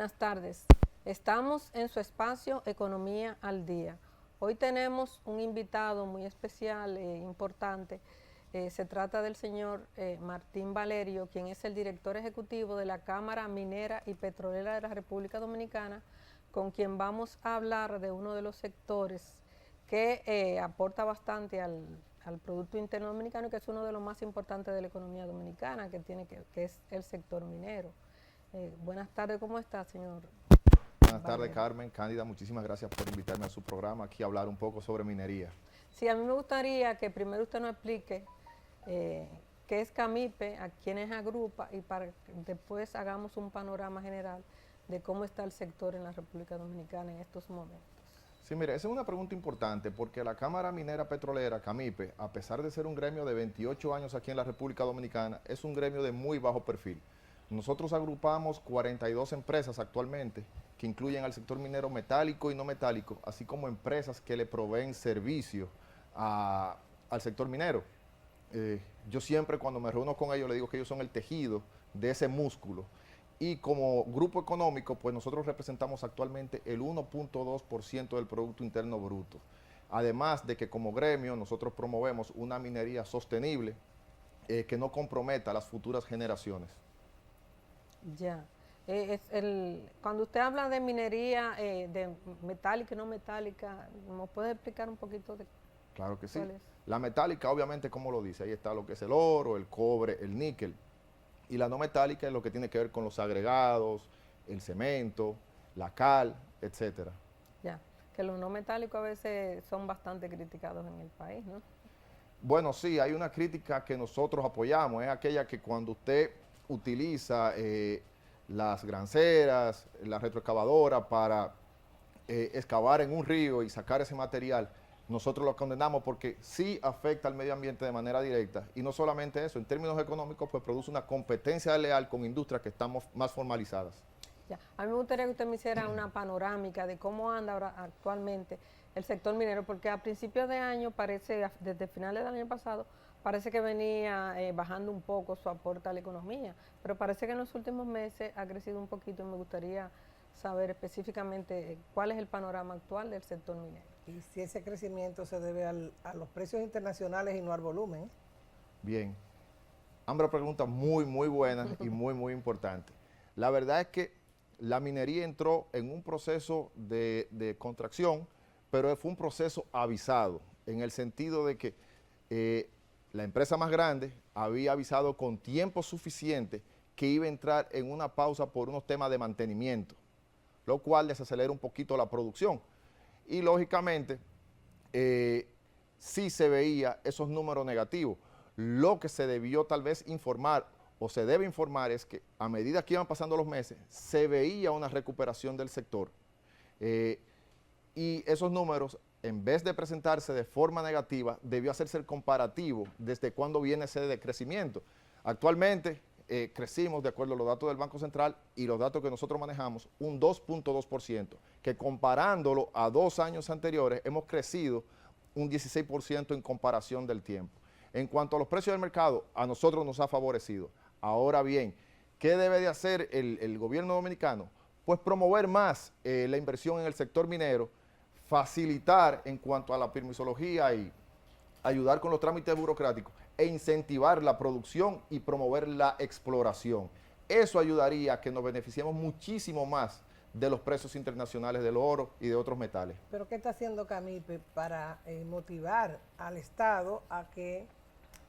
Buenas tardes. Estamos en su espacio Economía al Día. Hoy tenemos un invitado muy especial, importante. Se trata del señor Martín Valerio, quien es el director ejecutivo de la Cámara Minera y Petrolera de la República Dominicana, con quien vamos a hablar de uno de los sectores que aporta bastante al Producto Interno Dominicano y que es uno de los más importantes de la economía dominicana, que es el sector minero. Buenas tardes, ¿cómo está, señor? Buenas tardes, Carmen. Cándida, muchísimas gracias por invitarme a su programa aquí a hablar un poco sobre minería. Sí, a mí me gustaría que primero usted nos explique qué es CAMIPE, a quiénes agrupa y para que después hagamos un panorama general de cómo está el sector en la República Dominicana en estos momentos. Sí, mire, esa es una pregunta importante porque la Cámara Minera Petrolera, CAMIPE, a pesar de ser un gremio de 28 años aquí en la República Dominicana, es un gremio de muy bajo perfil. Nosotros agrupamos 42 empresas actualmente que incluyen al sector minero metálico y no metálico, así como empresas que le proveen servicio al sector minero. Yo siempre cuando me reúno con ellos les digo que ellos son el tejido de ese músculo. Y como grupo económico, pues nosotros representamos actualmente el 1.2% del Producto Interno Bruto. Además de que como gremio nosotros promovemos una minería sostenible que no comprometa a las futuras generaciones. Ya. Cuando usted habla de minería de metálica y no metálica, ¿nos puede explicar un poquito de Claro que sí. cuál es? La metálica, obviamente, como lo dice, ahí está lo que es el oro, el cobre, el níquel. Y la no metálica es lo que tiene que ver con los agregados, el cemento, la cal, etcétera. Ya, que los no metálicos a veces son bastante criticados en el país, ¿no? Bueno, sí, hay una crítica que nosotros apoyamos, es aquella que cuando usted utiliza las granceras, la retroexcavadora para excavar en un río y sacar ese material, nosotros lo condenamos porque sí afecta al medio ambiente de manera directa y no solamente eso, en términos económicos pues produce una competencia desleal con industrias que están más formalizadas. Ya. A mí me gustaría que usted me hiciera una panorámica de cómo anda ahora actualmente el sector minero, porque a principios de año parece, desde finales del año pasado, parece que venía bajando un poco su aporte a la economía, pero parece que en los últimos meses ha crecido un poquito y me gustaría saber específicamente cuál es el panorama actual del sector minero. Y si ese crecimiento se debe a los precios internacionales y no al volumen. Bien, ambas preguntas muy buenas y muy importantes. La verdad es que la minería entró en un proceso de contracción, pero fue un proceso avisado, en el sentido de que la empresa más grande había avisado con tiempo suficiente que iba a entrar en una pausa por unos temas de mantenimiento, lo cual desacelera un poquito la producción. Y lógicamente, sí se veía esos números negativos. Lo que se debió tal vez informar o se debe informar es que a medida que iban pasando los meses, se veía una recuperación del sector. Y esos números, en vez de presentarse de forma negativa, debió hacerse el comparativo desde cuándo viene ese decrecimiento. Actualmente crecimos, de acuerdo a los datos del Banco Central y los datos que nosotros manejamos, un 2.2%, que comparándolo a 2 años anteriores, hemos crecido un 16% en comparación del tiempo. En cuanto a los precios del mercado, a nosotros nos ha favorecido. Ahora bien, ¿qué debe de hacer el gobierno dominicano? Pues promover más la inversión en el sector minero, facilitar en cuanto a la permisología y ayudar con los trámites burocráticos e incentivar la producción y promover la exploración. Eso ayudaría a que nos beneficiemos muchísimo más de los precios internacionales del oro y de otros metales. ¿Pero qué está haciendo CAMIPE para motivar al Estado a que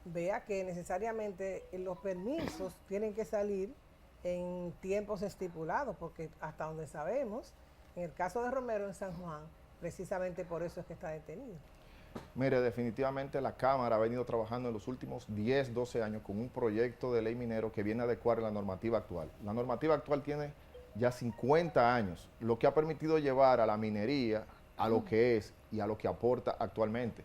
vea que necesariamente los permisos tienen que salir en tiempos estipulados? Porque hasta donde sabemos, en el caso de Romero en San Juan, precisamente por eso es que está detenido. Mire, definitivamente la Cámara ha venido trabajando en los últimos 10, 12 años con un proyecto de ley minero que viene a adecuar la normativa actual. La normativa actual tiene ya 50 años, lo que ha permitido llevar a la minería a lo que es y a lo que aporta actualmente.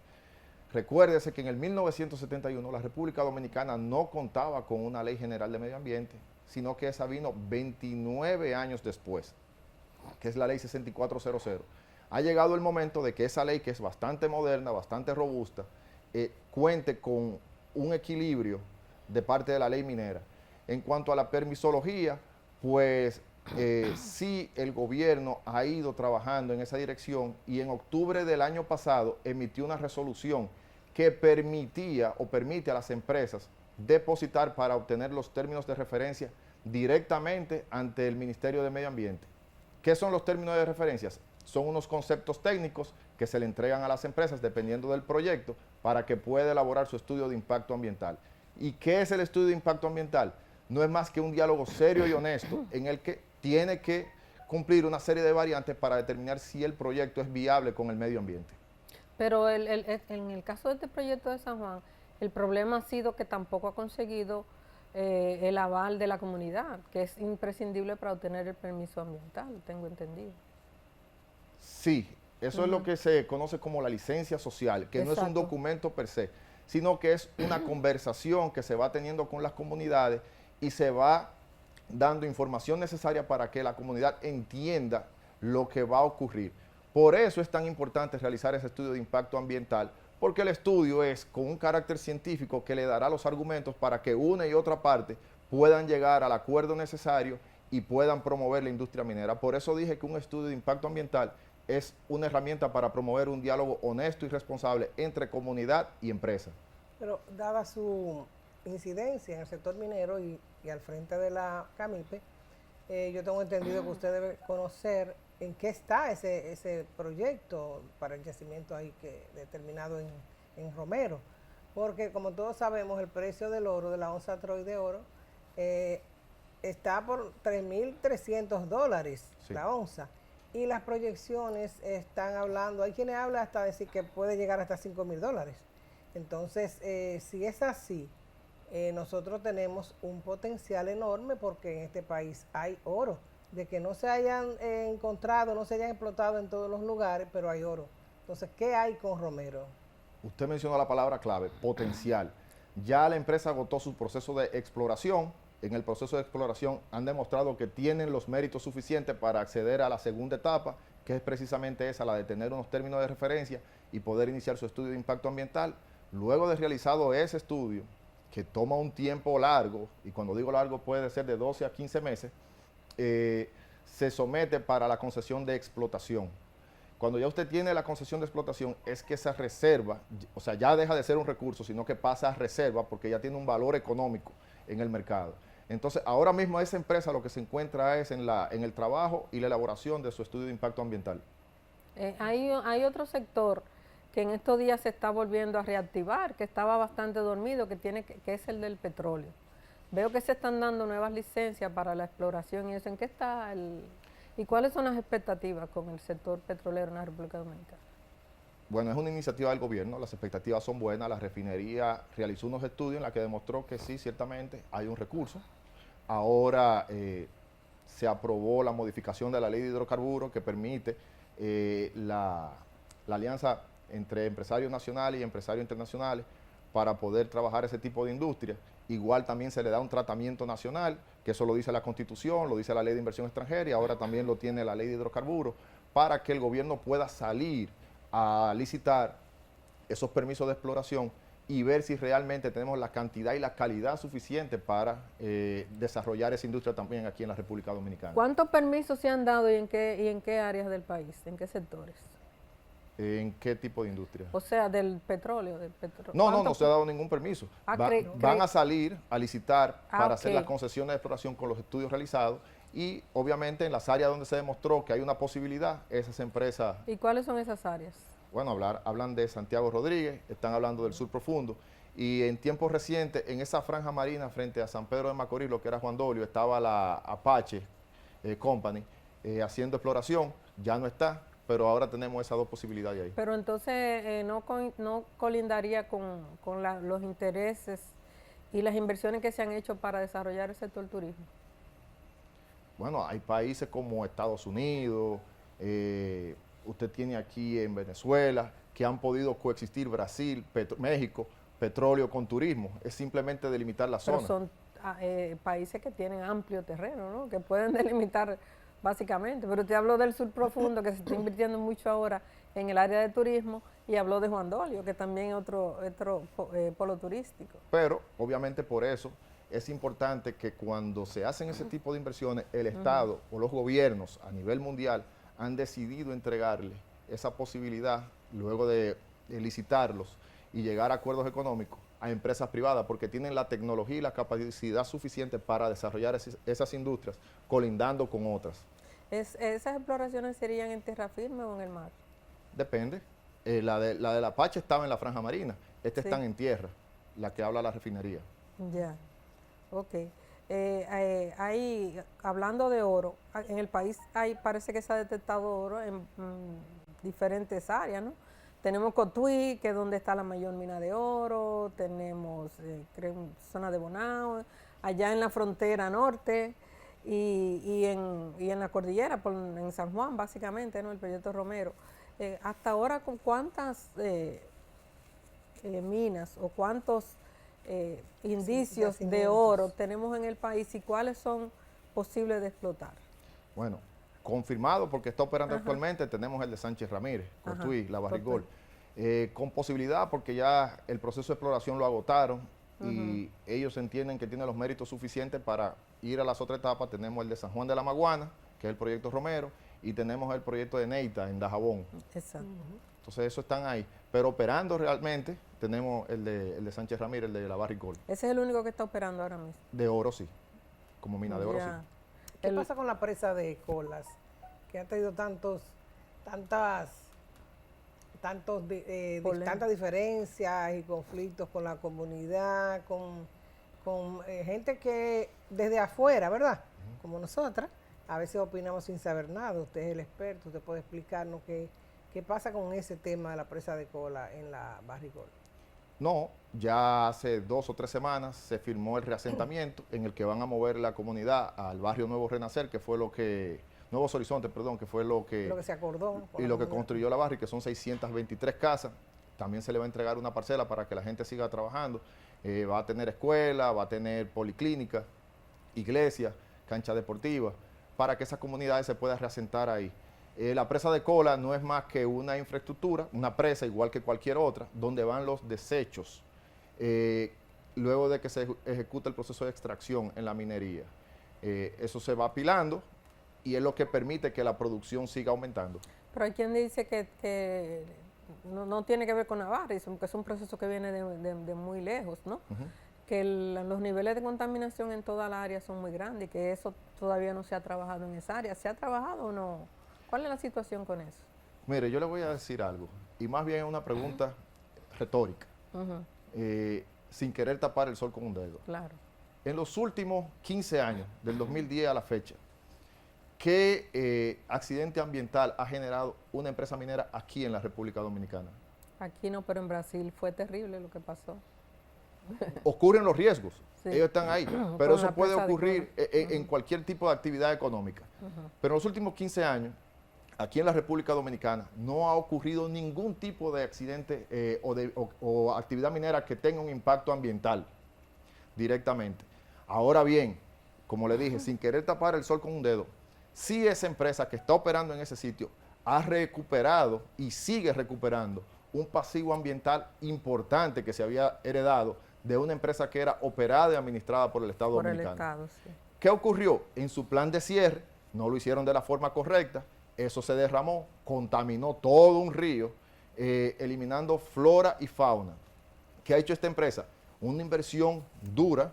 Recuérdese que en el 1971 la República Dominicana no contaba con una ley general de medio ambiente, sino que esa vino 29 años después, que es la ley 6400. Ha llegado el momento de que esa ley, que es bastante moderna, bastante robusta, cuente con un equilibrio de parte de la ley minera. En cuanto a la permisología, pues sí el gobierno ha ido trabajando en esa dirección y en octubre del año pasado emitió una resolución que permitía o permite a las empresas depositar para obtener los términos de referencia directamente ante el Ministerio de Medio Ambiente. ¿Qué son los términos de referencia? Son unos conceptos técnicos que se le entregan a las empresas dependiendo del proyecto para que pueda elaborar su estudio de impacto ambiental. ¿Y qué es el estudio de impacto ambiental? No es más que un diálogo serio y honesto en el que tiene que cumplir una serie de variantes para determinar si el proyecto es viable con el medio ambiente. Pero en el caso de este proyecto de San Juan, el problema ha sido que tampoco ha conseguido el aval de la comunidad, que es imprescindible para obtener el permiso ambiental, tengo entendido. Sí, eso es lo que se conoce como la licencia social, que no es un documento per se, sino que es una conversación que se va teniendo con las comunidades y se va dando información necesaria para que la comunidad entienda lo que va a ocurrir. Por eso es tan importante realizar ese estudio de impacto ambiental, porque el estudio es con un carácter científico que le dará los argumentos para que una y otra parte puedan llegar al acuerdo necesario y puedan promover la industria minera. Por eso dije que un estudio de impacto ambiental es una herramienta para promover un diálogo honesto y responsable entre comunidad y empresa. Pero dada su incidencia en el sector minero y al frente de la CAMIPE, yo tengo entendido que usted debe conocer en qué está ese proyecto para el yacimiento ahí determinado en Romero, porque como todos sabemos el precio del oro, de la onza Troy de oro, está por $3.300 sí, la onza, y las proyecciones están hablando, hay quienes hablan hasta decir que puede llegar hasta $5.000. Entonces, si es así, nosotros tenemos un potencial enorme porque en este país hay oro, de que no se hayan encontrado, no se hayan explotado en todos los lugares, pero hay oro. Entonces, ¿qué hay con Romero? Usted mencionó la palabra clave, potencial. Ya la empresa agotó su proceso de exploración. En el proceso de exploración han demostrado que tienen los méritos suficientes para acceder a la segunda etapa, que es precisamente esa, la de tener unos términos de referencia y poder iniciar su estudio de impacto ambiental. Luego de realizado ese estudio, que toma un tiempo largo, y cuando digo largo puede ser de 12 a 15 meses, se somete para la concesión de explotación. Cuando ya usted tiene la concesión de explotación, es que esa reserva, o sea, ya deja de ser un recurso, sino que pasa a reserva porque ya tiene un valor económico en el mercado. Entonces, ahora mismo esa empresa lo que se encuentra es en el trabajo y la elaboración de su estudio de impacto ambiental. Hay otro sector que en estos días se está volviendo a reactivar, que estaba bastante dormido, que es el del petróleo. Veo que se están dando nuevas licencias para la exploración y eso. ¿En qué está y cuáles son las expectativas con el sector petrolero en la República Dominicana? Bueno, es una iniciativa del gobierno, las expectativas son buenas, la refinería realizó unos estudios en los que demostró que sí, ciertamente hay un recurso. Ahora se aprobó la modificación de la ley de hidrocarburos que permite la alianza entre empresarios nacionales y empresarios internacionales para poder trabajar ese tipo de industria. Igual también se le da un tratamiento nacional, que eso lo dice la Constitución, lo dice la Ley de Inversión Extranjera y ahora también lo tiene la Ley de Hidrocarburos, para que el gobierno pueda salir a licitar esos permisos de exploración y ver si realmente tenemos la cantidad y la calidad suficiente para desarrollar esa industria también aquí en la República Dominicana. ¿Cuántos permisos se han dado y en qué áreas del país, en qué sectores? ¿En qué tipo de industria? O sea, del petróleo. No se ha dado ningún permiso. Van a salir a licitar para hacer las concesiones de exploración con los estudios realizados y obviamente en las áreas donde se demostró que hay una posibilidad, esas empresas... ¿Y cuáles son esas áreas? Bueno, hablan de Santiago Rodríguez, están hablando del sur profundo y en tiempos recientes en esa franja marina frente a San Pedro de Macorís, lo que era Juan Dolio, estaba la Apache Company haciendo exploración, ya no está, pero ahora tenemos esas dos posibilidades ahí. Pero entonces no colindaría con los intereses y las inversiones que se han hecho para desarrollar el sector turismo. Bueno, hay países como Estados Unidos, usted tiene aquí en Venezuela, que han podido coexistir Brasil, México, petróleo con turismo. Es simplemente delimitar la zona. Pero son países que tienen amplio terreno, ¿no? Que pueden delimitar básicamente. Pero usted habló del sur profundo, que se está invirtiendo mucho ahora en el área de turismo, y habló de Juan Dolio, que también es otro polo turístico. Pero, obviamente, por eso es importante que cuando se hacen ese tipo de inversiones, el Estado o los gobiernos a nivel mundial han decidido entregarle esa posibilidad luego de licitarlos y llegar a acuerdos económicos a empresas privadas, porque tienen la tecnología y la capacidad suficiente para desarrollar esas industrias colindando con otras. ¿Esas exploraciones serían en tierra firme o en el mar? Depende. La del Apache estaba en la franja marina, Sí. están en tierra, la que habla la refinería. Ya, ok. Hablando de oro, en el país parece que se ha detectado oro en diferentes áreas, ¿no? Tenemos Cotuí, que es donde está la mayor mina de oro, tenemos zona de Bonao, allá en la frontera norte y en la cordillera, en San Juan básicamente, ¿no? El proyecto Romero. Hasta ahora, ¿con cuántas minas o cuántos indicios de oro tenemos en el país y cuáles son posibles de explotar? Bueno, confirmado porque está operando actualmente, tenemos el de Sánchez Ramírez, Cotuí, La Barrigol. Con posibilidad porque ya el proceso de exploración lo agotaron y ellos entienden que tienen los méritos suficientes para ir a las otras etapas. Tenemos el de San Juan de la Maguana, que es el proyecto Romero, y tenemos el proyecto de Neita en Dajabón. Exacto. Entonces esos están ahí, pero operando realmente tenemos el de Sánchez Ramírez, el de La Barrigol. Ese es el único que está operando ahora mismo. De oro sí, como mina de oro sí. ¿Qué pasa con la presa de Colas? Que ha tenido tantas diferencias y conflictos con la comunidad, con gente que desde afuera, ¿verdad? Como nosotras, a veces opinamos sin saber nada. Usted es el experto, usted puede explicarnos qué pasa con ese tema de la presa de Cola en la Barrigol. No, ya hace 2 o 3 semanas se firmó el reasentamiento en el que van a mover la comunidad al barrio Nuevo Renacer, que fue Nuevos Horizontes, perdón, que fue lo que se acordó. Y lo que construyó la Barri, que son 623 casas. También se le va a entregar una parcela para que la gente siga trabajando. Va a tener escuela, va a tener policlínica, iglesia, cancha deportiva, para que esas comunidades se puedan reasentar ahí. La presa de Cola no es más que una infraestructura, una presa igual que cualquier otra, donde van los desechos luego de que se ejecuta el proceso de extracción en la minería. Eso se va apilando y es lo que permite que la producción siga aumentando. Pero hay quien dice que no tiene que ver con Navarra, que es un proceso que viene de muy lejos, ¿no? Que los niveles de contaminación en toda la área son muy grandes y que eso todavía no se ha trabajado en esa área. ¿Se ha trabajado o no? ¿Cuál es la situación con eso? Mire, yo le voy a decir algo, y más bien es una pregunta retórica, sin querer tapar el sol con un dedo. Claro. En los últimos 15 años, del 2010 a la fecha, ¿qué accidente ambiental ha generado una empresa minera aquí en la República Dominicana? Aquí no, pero en Brasil fue terrible lo que pasó. Ocurren los riesgos, Sí. ellos están ahí, pero Con eso la puede presa de ocurrir en cualquier tipo de actividad económica. Pero en los últimos 15 años, aquí en la República Dominicana, no ha ocurrido ningún tipo de accidente o actividad minera que tenga un impacto ambiental directamente. Ahora bien, como le dije, sin querer tapar el sol con un dedo, sí esa empresa que está operando en ese sitio ha recuperado y sigue recuperando un pasivo ambiental importante que se había heredado de una empresa que era operada y administrada por el Estado Dominicano. Por el Estado, sí. ¿Qué ocurrió? En su plan de cierre, no lo hicieron de la forma correcta, eso se derramó, contaminó todo un río, eliminando flora y fauna. ¿Qué ha hecho esta empresa? Una inversión dura,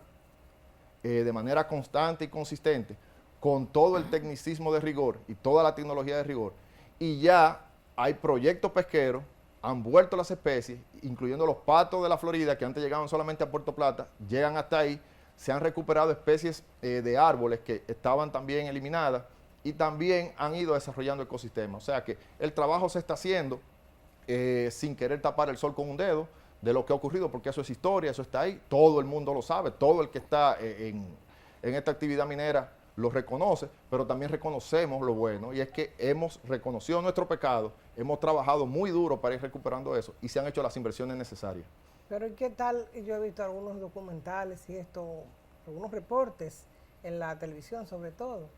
de manera constante y consistente, con todo el tecnicismo de rigor y toda la tecnología de rigor, y ya hay proyectos pesqueros, han vuelto las especies, incluyendo los patos de la Florida, que antes llegaban solamente a Puerto Plata, llegan hasta ahí, se han recuperado especies de árboles que estaban también eliminadas y también han ido desarrollando ecosistemas. O sea que el trabajo se está haciendo sin querer tapar el sol con un dedo de lo que ha ocurrido, porque eso es historia, eso está ahí, todo el mundo lo sabe, todo el que está en esta actividad minera lo reconoce, pero también reconocemos lo bueno, y es que hemos reconocido nuestro pecado, hemos trabajado muy duro para ir recuperando eso y se han hecho las inversiones necesarias. Pero ¿y qué tal? Yo he visto algunos documentales y algunos reportes en la televisión sobre todo,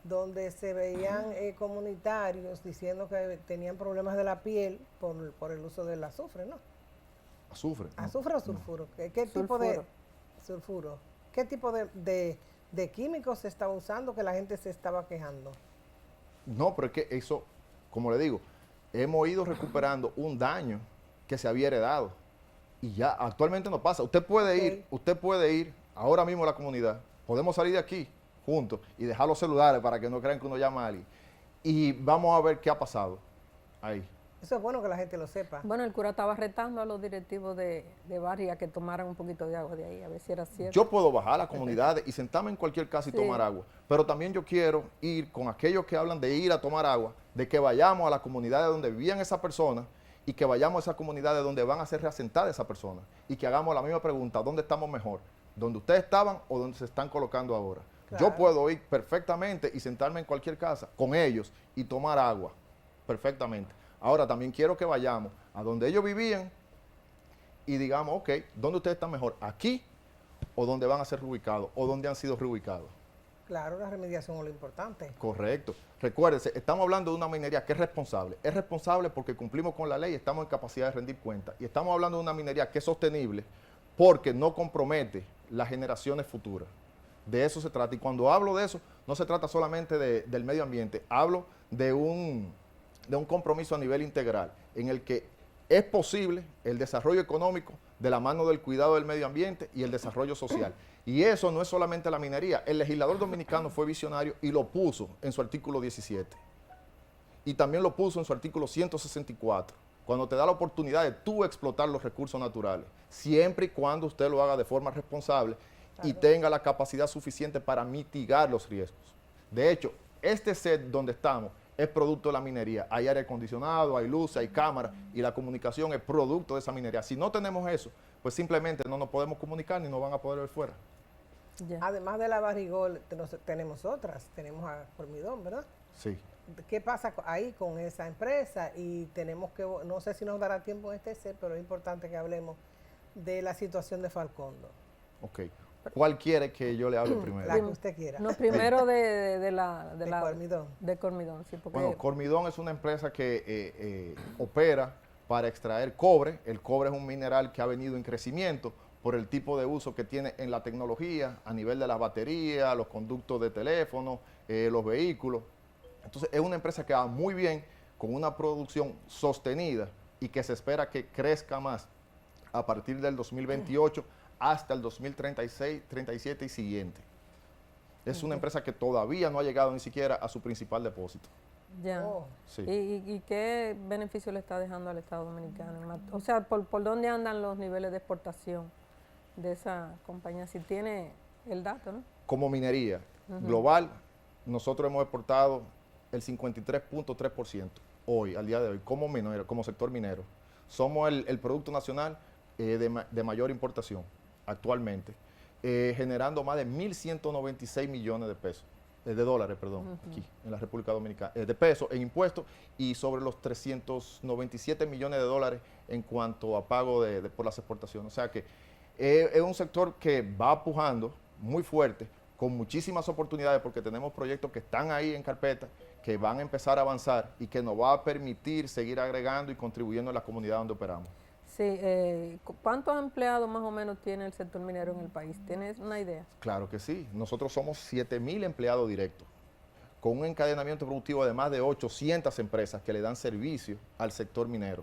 donde se veían comunitarios diciendo que tenían problemas de la piel por el uso del azufre, ¿no? Azufre. ¿Azufre o sulfuro? ¿Qué tipo de sulfuro? qué tipo de químicos se estaba usando que la gente se estaba quejando? No, pero es que eso, como le digo, hemos ido recuperando un daño que se había heredado y ya actualmente no pasa. Usted puede ir ahora mismo a la comunidad, podemos salir de aquí juntos y dejar los celulares para que no crean que uno llama a alguien y vamos a ver qué ha pasado ahí. Eso es bueno que la gente lo sepa. Bueno, el cura estaba retando a los directivos de barrio a que tomaran un poquito de agua de ahí, a ver si era cierto. Yo puedo bajar a las comunidades y sentarme en cualquier casa y Sí. tomar agua, pero también yo quiero ir con aquellos que hablan de ir a tomar agua, de que vayamos a las comunidades donde vivían esas personas y que vayamos a esas comunidades donde van a ser reasentadas esas personas y que hagamos la misma pregunta, ¿dónde estamos mejor? ¿Dónde ustedes estaban o donde se están colocando ahora? Claro. Yo puedo ir perfectamente y sentarme en cualquier casa con ellos y tomar agua perfectamente. Ahora también quiero que vayamos a donde ellos vivían y digamos, ok, ¿dónde ustedes están mejor? ¿Aquí o donde van a ser reubicados o donde han sido reubicados? Claro, la remediación es lo importante. Correcto. Recuérdense, estamos hablando de una minería que es responsable. Es responsable porque cumplimos con la ley y estamos en capacidad de rendir cuentas. Y estamos hablando de una minería que es sostenible porque no compromete las generaciones futuras. De eso se trata. Y cuando hablo de eso, no se trata solamente del medio ambiente. Hablo de un compromiso a nivel integral en el que es posible el desarrollo económico de la mano del cuidado del medio ambiente y el desarrollo social. Y eso no es solamente la minería. El legislador dominicano fue visionario y lo puso en su artículo 17. Y también lo puso en su artículo 164, cuando te da la oportunidad de tú explotar los recursos naturales, siempre y cuando usted lo haga de forma responsable y tenga la capacidad suficiente para mitigar los riesgos. De hecho, este set donde estamos es producto de la minería. Hay aire acondicionado, hay luz, hay cámara y la comunicación es producto de esa minería. Si no tenemos eso, pues simplemente no nos podemos comunicar ni nos van a poder ver fuera. Ya. Además de la Barrigol, tenemos otras. Tenemos a Cormidón, ¿verdad? Sí. ¿Qué pasa ahí con esa empresa? Y tenemos que, no sé si nos dará tiempo en este set, pero es importante que hablemos de la situación de Falcondo. Ok. ¿Cuál quiere que yo le hable primero? La que usted quiera. No, primero de Cormidón. De Cormidón, sí, porque Bueno, Cormidón es una empresa que opera para extraer cobre. El cobre es un mineral que ha venido en crecimiento por el tipo de uso que tiene en la tecnología, a nivel de las baterías, los conductos de teléfono, los vehículos. Entonces, es una empresa que va muy bien, con una producción sostenida y que se espera que crezca más a partir del 2028 hasta el 2036, 37 y siguiente. Es una empresa que todavía no ha llegado ni siquiera a su principal depósito. ya. Oh. Sí. ¿Y qué beneficio le está dejando al Estado Dominicano? O sea, ¿por dónde andan los niveles de exportación de esa compañía? Si tiene el dato, ¿no? Como minería global, nosotros hemos exportado el 53.3% hoy, al día de hoy, como minero, como sector minero. Somos el producto nacional de mayor importación actualmente, generando más de 1.196 millones de pesos, de dólares, perdón, aquí en la República Dominicana, de pesos en impuestos y sobre los 397 millones de dólares en cuanto a pago por las exportaciones. O sea que es un sector que va pujando muy fuerte, con muchísimas oportunidades porque tenemos proyectos que están ahí en carpeta, que van a empezar a avanzar y que nos va a permitir seguir agregando y contribuyendo en la comunidad donde operamos. Sí, ¿cuántos empleados más o menos tiene el sector minero en el país? ¿Tienes una idea? Claro que sí. Nosotros somos 7.000 empleados directos, con un encadenamiento productivo de más de 800 empresas que le dan servicio al sector minero.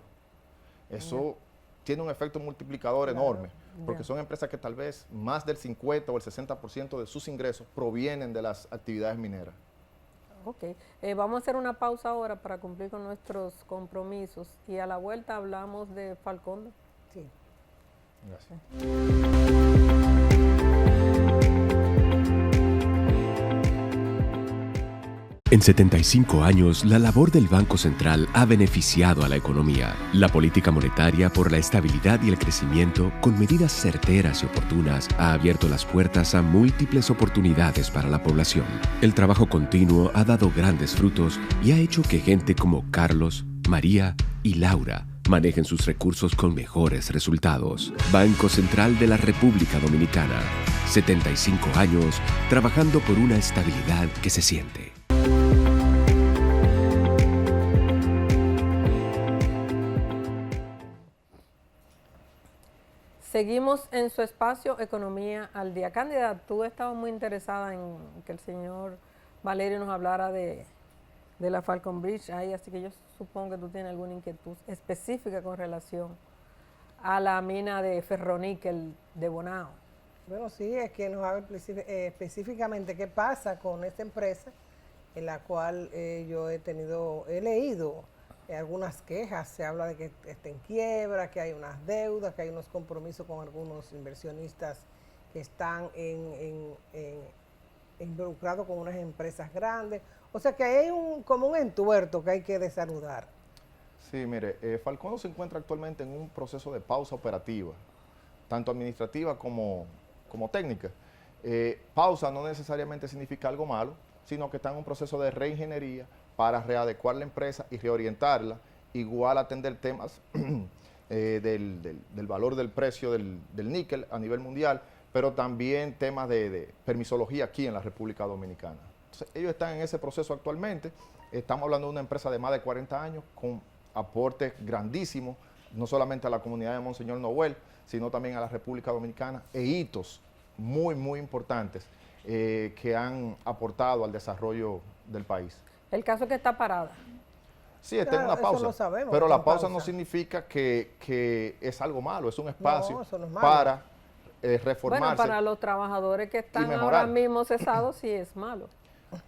Eso tiene un efecto multiplicador enorme, porque son empresas que tal vez más del 50 o el 60% de sus ingresos provienen de las actividades mineras. Ok, vamos a hacer una pausa ahora para cumplir con nuestros compromisos y a la vuelta hablamos de Falcondo. Sí. Gracias. En 75 años, la labor del Banco Central ha beneficiado a la economía. La política monetaria por la estabilidad y el crecimiento, con medidas certeras y oportunas, ha abierto las puertas a múltiples oportunidades para la población. El trabajo continuo ha dado grandes frutos y ha hecho que gente como Carlos, María y Laura manejen sus recursos con mejores resultados. Banco Central de la República Dominicana. 75 años trabajando por una estabilidad que se siente. Seguimos en su espacio Economía al Día. Cándida, tú estabas muy interesada en que el señor Valerio nos hablara de la Falcon Bridge ahí, así que yo supongo que tú tienes alguna inquietud específica con relación a la mina de ferroníquel de Bonao. Bueno, sí, es que nos habla específicamente qué pasa con esta empresa, en la cual yo he leído algunas quejas. Se habla de que está en quiebra, que hay unas deudas, que hay unos compromisos con algunos inversionistas que están involucrados con unas empresas grandes. O sea que hay como un entuerto que hay que desanudar. Sí, mire, Falcon se encuentra actualmente en un proceso de pausa operativa, tanto administrativa como técnica. Pausa no necesariamente significa algo malo, sino que está en un proceso de reingeniería para readecuar la empresa y reorientarla, igual atender temas del valor del precio del níquel a nivel mundial, pero también temas de permisología aquí en la República Dominicana. Entonces, ellos están en ese proceso actualmente. Estamos hablando de una empresa de más de 40 años con aportes grandísimos, no solamente a la comunidad de Monseñor Noel, sino también a la República Dominicana, e hitos muy, muy importantes que han aportado al desarrollo del país. El caso es que está parada. Sí, está en una pausa, eso lo sabemos, pero la pausa no significa que es algo malo, es un espacio no es malo. para reformarse. Bueno, para los trabajadores que están mejorar. ahora mismo cesados sí es malo.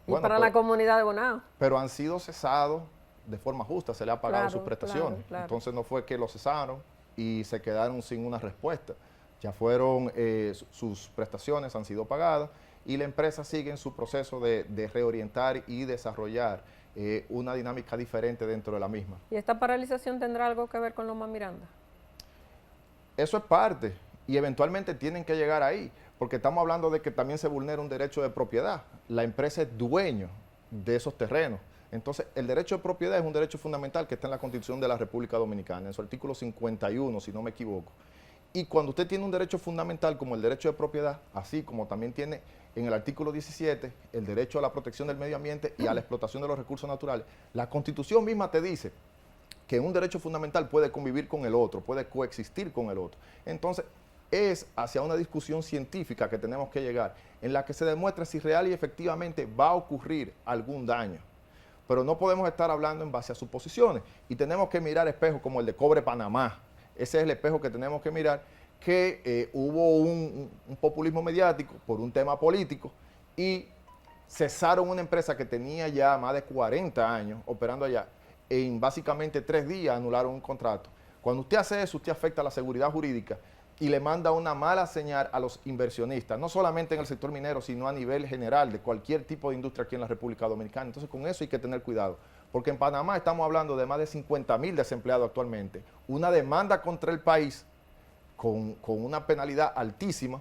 Y Bueno, para la comunidad de Bonao. Pero han sido cesados de forma justa, se le ha pagado Claro, sus prestaciones. claro. Entonces no fue que lo cesaron y se quedaron sin una respuesta. Ya fueron, sus prestaciones han sido pagadas y la empresa sigue en su proceso de reorientar y desarrollar una dinámica diferente dentro de la misma. ¿Y esta paralización tendrá algo que ver con Loma Miranda? Eso es parte y eventualmente tienen que llegar ahí, porque estamos hablando de que también se vulnera un derecho de propiedad. La empresa es dueño de esos terrenos. Entonces, el derecho de propiedad es un derecho fundamental que está en la Constitución de la República Dominicana, en su artículo 51, si no me equivoco. Y cuando usted tiene un derecho fundamental como el derecho de propiedad, así como también tiene en el artículo 17 el derecho a la protección del medio ambiente y a la explotación de los recursos naturales, la Constitución misma te dice que un derecho fundamental puede convivir con el otro, puede coexistir con el otro. Entonces, es hacia una discusión científica que tenemos que llegar, en la que se demuestre si real y efectivamente va a ocurrir algún daño. Pero no podemos estar hablando en base a suposiciones y tenemos que mirar espejos como el de Cobre Panamá. Ese es el espejo que tenemos que mirar, que hubo un populismo mediático por un tema político y cesaron una empresa que tenía ya más de 40 años operando allá. En básicamente 3 días anularon un contrato. Cuando usted hace eso, usted afecta a la seguridad jurídica y le manda una mala señal a los inversionistas, no solamente en el sector minero, sino a nivel general de cualquier tipo de industria aquí en la República Dominicana. Entonces, con eso hay que tener cuidado, porque en Panamá estamos hablando de más de 50,000 desempleados actualmente, una demanda contra el país con una penalidad altísima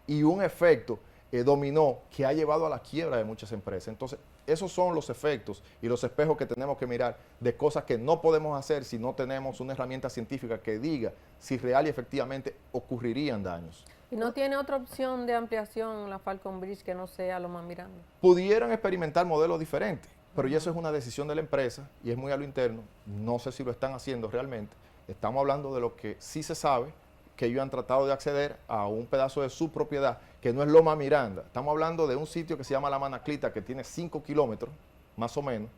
y un efecto dominó que ha llevado a la quiebra de muchas empresas. Entonces, esos son los efectos y los espejos que tenemos que mirar de cosas que no podemos hacer si no tenemos una herramienta científica que diga si real y efectivamente ocurrirían daños. ¿Y no tiene otra opción de ampliación la Falcon Bridge que no sea Loma Miranda? Pudieran experimentar modelos diferentes, pero ya eso es una decisión de la empresa y es muy a lo interno. No sé si lo están haciendo realmente. Estamos hablando de lo que sí se sabe, que ellos han tratado de acceder a un pedazo de su propiedad, que no es Loma Miranda. Estamos hablando de un sitio que se llama La Manaclita, que tiene 5 kilómetros, más o menos,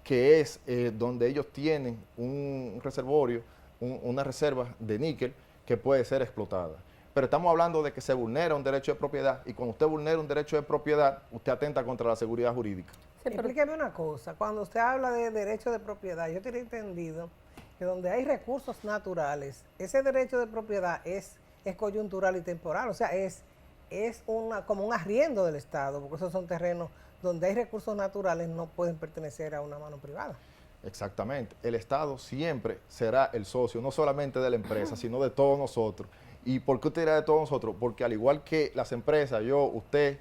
que es donde ellos tienen un reservorio, una reserva de níquel que puede ser explotada. Pero estamos hablando de que se vulnera un derecho de propiedad, y cuando usted vulnera un derecho de propiedad, usted atenta contra la seguridad jurídica. Sí, pero Explíqueme una cosa, cuando usted habla de derecho de propiedad, yo tenía entendido que donde hay recursos naturales, ese derecho de propiedad es coyuntural y temporal, o sea, es como un arriendo del Estado, porque esos son terrenos donde hay recursos naturales, no pueden pertenecer a una mano privada. Exactamente. El Estado siempre será el socio, no solamente de la empresa, sino de todos nosotros. ¿Y por qué usted dirá de todos nosotros? Porque al igual que las empresas, yo, usted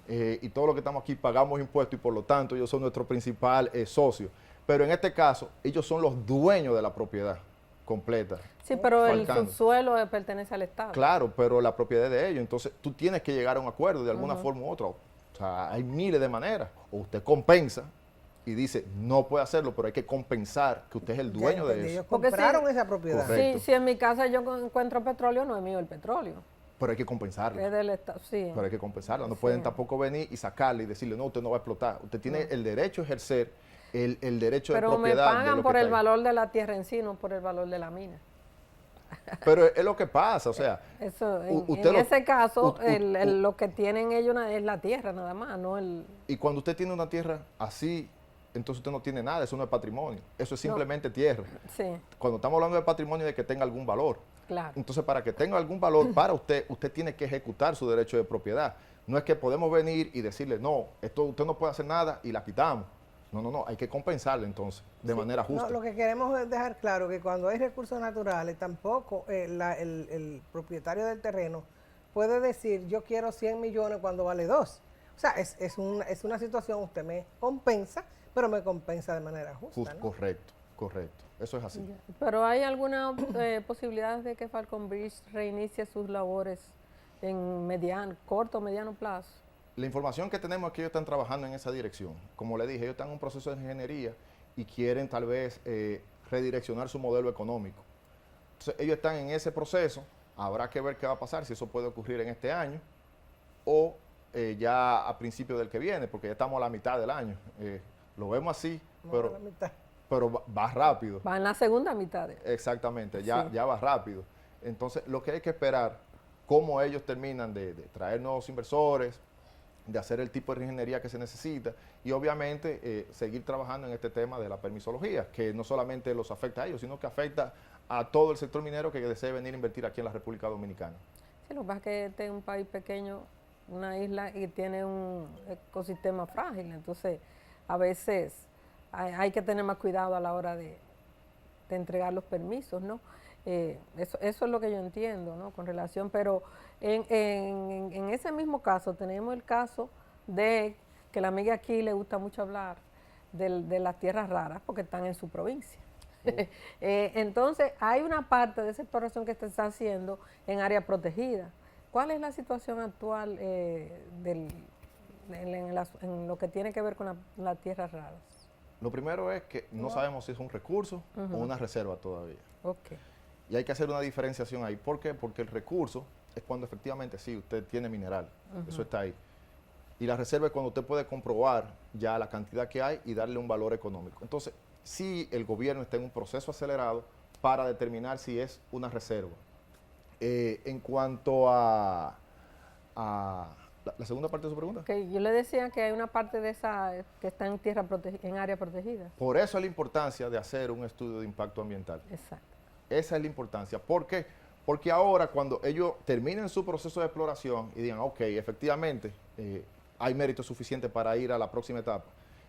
y todos los que estamos aquí pagamos impuestos y por lo tanto ellos son nuestro principal socio. Pero en este caso, ellos son los dueños de la propiedad completa. sí, pero el Falcán. subsuelo pertenece al Estado. Claro, pero la propiedad es de ellos. Entonces, tú tienes que llegar a un acuerdo de alguna forma u otra. O sea, hay miles de maneras. O usted compensa y dice, no puede hacerlo, pero hay que compensar que usted es el dueño de eso. Ellos Porque compraron si- esa propiedad. Correcto. Si en mi casa yo encuentro petróleo, no es mío el petróleo. Pero hay que compensarlo. Es del Estado, sí. Pero hay que compensarlo. No Sí. pueden tampoco venir y sacarle y decirle, no, usted no va a explotar. Usted tiene el derecho a ejercer el derecho de Pero me propiedad. de pagan lo por que el está ahí. valor de la tierra en sí, no por el valor de la mina. Pero es lo que pasa, o sea, Eso, usted en ese caso, u- lo que tienen ellos es la tierra nada más, no el... y cuando usted tiene una tierra así, entonces usted no tiene nada, eso no es patrimonio, eso es simplemente tierra. Sí, Cuando estamos hablando de patrimonio, de que tenga algún valor. claro. Entonces, para que tenga algún valor para usted, usted tiene que ejecutar su derecho de propiedad. No es que podemos venir y decirle, no, esto usted no puede hacer nada y la quitamos. No, hay que compensarle entonces, de manera justa. No, lo que queremos es dejar claro que cuando hay recursos naturales, tampoco el propietario del terreno puede decir, yo quiero 100 millones cuando vale 2. O sea, es una situación, usted me compensa, pero me compensa de manera justa, ¿no? Correcto. Eso es así. Pero ¿hay alguna posibilidad de que Falcon Bridge reinicie sus labores en corto o mediano plazo? La información que tenemos es que ellos están trabajando en esa dirección. Como le dije, ellos están en un proceso de ingeniería y quieren tal vez redireccionar su modelo económico. Entonces, ellos están en ese proceso. Habrá que ver qué va a pasar, si eso puede ocurrir en este año o ya a principios del que viene, porque ya estamos a la mitad del año. Lo vemos así, No, a la mitad. pero va rápido. Va en la segunda mitad. Exactamente, Sí. ya va rápido. Entonces, lo que hay que esperar, cómo ellos terminan de traer nuevos inversores, de hacer el tipo de ingeniería que se necesita y obviamente seguir trabajando en este tema de la permisología, que no solamente los afecta a ellos, sino que afecta a todo el sector minero que desee venir a invertir aquí en la República Dominicana. Sí, lo que pasa es que este es un país pequeño, una isla y tiene un ecosistema frágil, entonces a veces hay que tener más cuidado a la hora de entregar los permisos, ¿no? Eso es lo que yo entiendo, ¿no? Con relación, pero en ese mismo caso tenemos el caso de que la amiga aquí le gusta mucho hablar de las tierras raras porque están en su provincia. Entonces, hay una parte de esa exploración que se está haciendo en área protegida. ¿Cuál es la situación actual en lo que tiene que ver con las tierras raras? Lo primero es que no sabemos si es un recurso o una reserva todavía. Ok. Y hay que hacer una diferenciación ahí. ¿Por qué? Porque el recurso es cuando efectivamente sí, usted tiene mineral. Eso está ahí. Y la reserva es cuando usted puede comprobar ya la cantidad que hay y darle un valor económico. Entonces, sí, el gobierno está en un proceso acelerado para determinar si es una reserva. En cuanto a la segunda parte de su pregunta. Okay, yo le decía que hay una parte de esa que está en área protegida. Por eso es la importancia de hacer un estudio de impacto ambiental. Exacto. Esa es la importancia. ¿Por qué? Porque ahora cuando ellos terminen su proceso de exploración y digan, ok, efectivamente hay mérito suficiente para ir a la próxima etapa,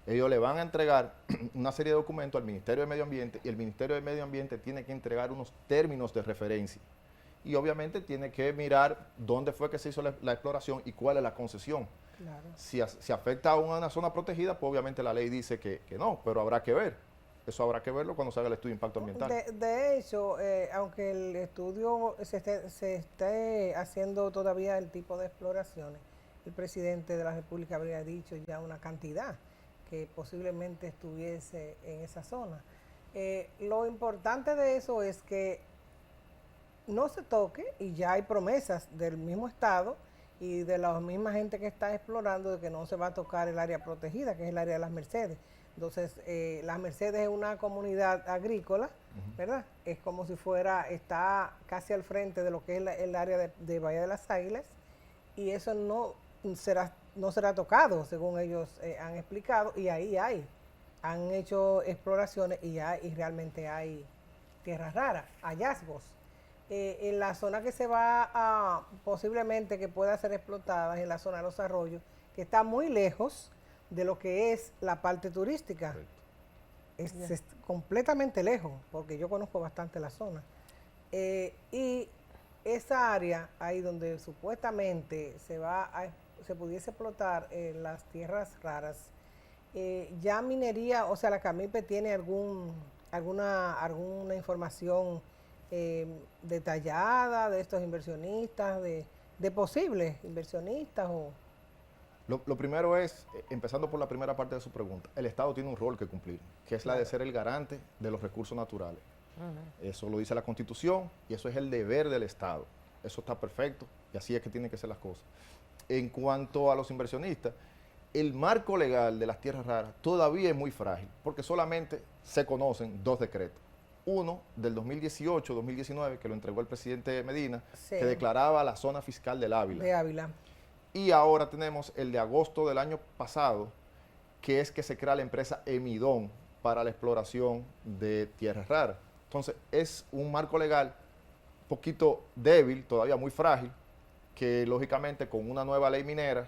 ellos le van a entregar una serie de documentos al Ministerio de Medio Ambiente y el Ministerio de Medio Ambiente tiene que entregar unos términos de referencia. Y obviamente tiene que mirar dónde fue que se hizo la exploración y cuál es la concesión. Claro. Si afecta a una zona protegida, pues obviamente la ley dice que no, pero habrá que ver. Eso habrá que verlo cuando se haga el estudio de impacto ambiental. De hecho, aunque el estudio se esté haciendo todavía el tipo de exploraciones, el presidente de la República habría dicho ya una cantidad que posiblemente estuviese en esa zona. Lo importante de eso es que no se toque, y ya hay promesas del mismo Estado y de la misma gente que está explorando de que no se va a tocar el área protegida, que es el área de las Mercedes. Entonces, Las Mercedes es una comunidad agrícola, ¿verdad? Es como si está casi al frente de lo que es el área de Bahía de las Águilas, y eso no será tocado, según ellos han explicado, y ahí han hecho exploraciones y realmente hay tierras raras, hallazgos. En la zona que se va a, posiblemente que pueda ser explotada, es en la zona de los arroyos, que está muy lejos de lo que es la parte turística. Es completamente lejos, porque yo conozco bastante la zona. Y esa área, ahí donde supuestamente se pudiese explotar las tierras raras, ya minería, o sea, la CAMIPE tiene alguna información detallada de estos inversionistas, de posibles inversionistas o... Lo primero es, empezando por la primera parte de su pregunta, el Estado tiene un rol que cumplir, que es la de ser el garante de los recursos naturales. Eso lo dice la Constitución y eso es el deber del Estado. Eso está perfecto y así es que tienen que ser las cosas. En cuanto a los inversionistas, el marco legal de las tierras raras todavía es muy frágil porque solamente se conocen 2 decretos. Uno del 2018-2019, que lo entregó el presidente Medina, Sí. que declaraba la zona fiscal del Ávila. De Ávila. Y ahora tenemos el de agosto del año pasado, que es que se crea la empresa Emidón para la exploración de tierras raras. Entonces, es un marco legal un poquito débil, todavía muy frágil, que lógicamente con una nueva ley minera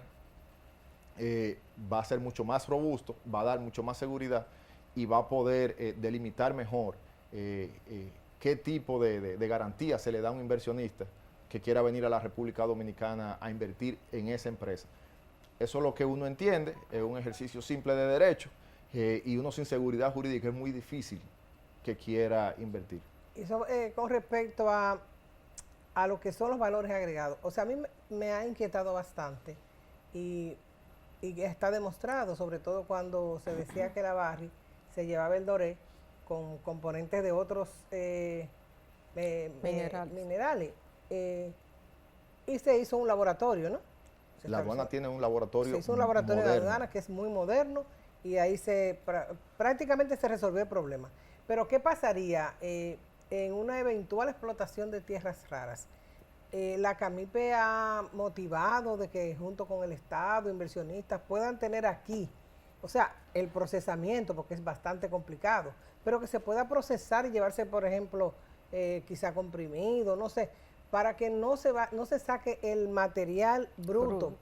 va a ser mucho más robusto, va a dar mucho más seguridad y va a poder delimitar mejor qué tipo de garantía se le da a un inversionista que quiera venir a la República Dominicana a invertir en esa empresa. Eso es lo que uno entiende, es un ejercicio simple de derecho y uno sin seguridad jurídica es muy difícil que quiera invertir. Eso, con respecto a lo que son los valores agregados, o sea, a mí me ha inquietado bastante y está demostrado, sobre todo cuando se decía que la Barry se llevaba el doré con componentes de otros minerales. Y se hizo un laboratorio, ¿no? La aduana tiene un laboratorio Se hizo un laboratorio de moderno. aduana que es muy moderno y ahí prácticamente se resolvió el problema. Pero ¿qué pasaría en una eventual explotación de tierras raras? La CAMIPE ha motivado de que junto con el Estado, inversionistas puedan tener aquí, o sea, el procesamiento, porque es bastante complicado, pero que se pueda procesar y llevarse, por ejemplo, quizá comprimido, no sé, para que no se saque el material bruto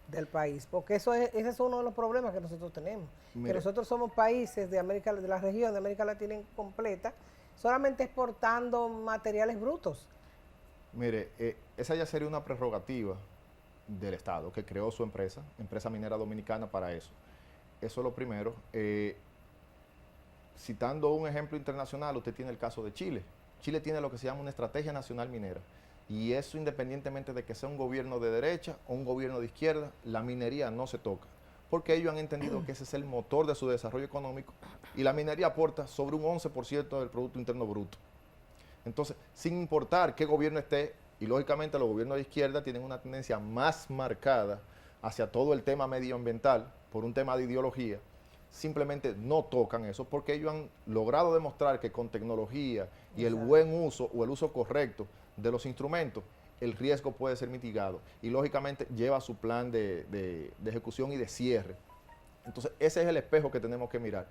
del país, porque ese es uno de los problemas que nosotros tenemos. Mire. Que nosotros somos países de la región de América Latina completa, solamente exportando materiales brutos. Mire, esa ya sería una prerrogativa del Estado que creó su empresa minera dominicana para eso. Eso es lo primero. Citando un ejemplo internacional, usted tiene el caso de Chile. Chile tiene lo que se llama una estrategia nacional minera. Y eso independientemente de que sea un gobierno de derecha o un gobierno de izquierda, la minería no se toca. Porque ellos han entendido que ese es el motor de su desarrollo económico y la minería aporta sobre un 11% del Producto Interno Bruto. Entonces, sin importar qué gobierno esté, y lógicamente los gobiernos de izquierda tienen una tendencia más marcada hacia todo el tema medioambiental por un tema de ideología, simplemente no tocan eso porque ellos han logrado demostrar que con tecnología y el buen uso o el uso correcto de los instrumentos, el riesgo puede ser mitigado y lógicamente lleva su plan de ejecución y de cierre. Entonces, ese es el espejo que tenemos que mirar.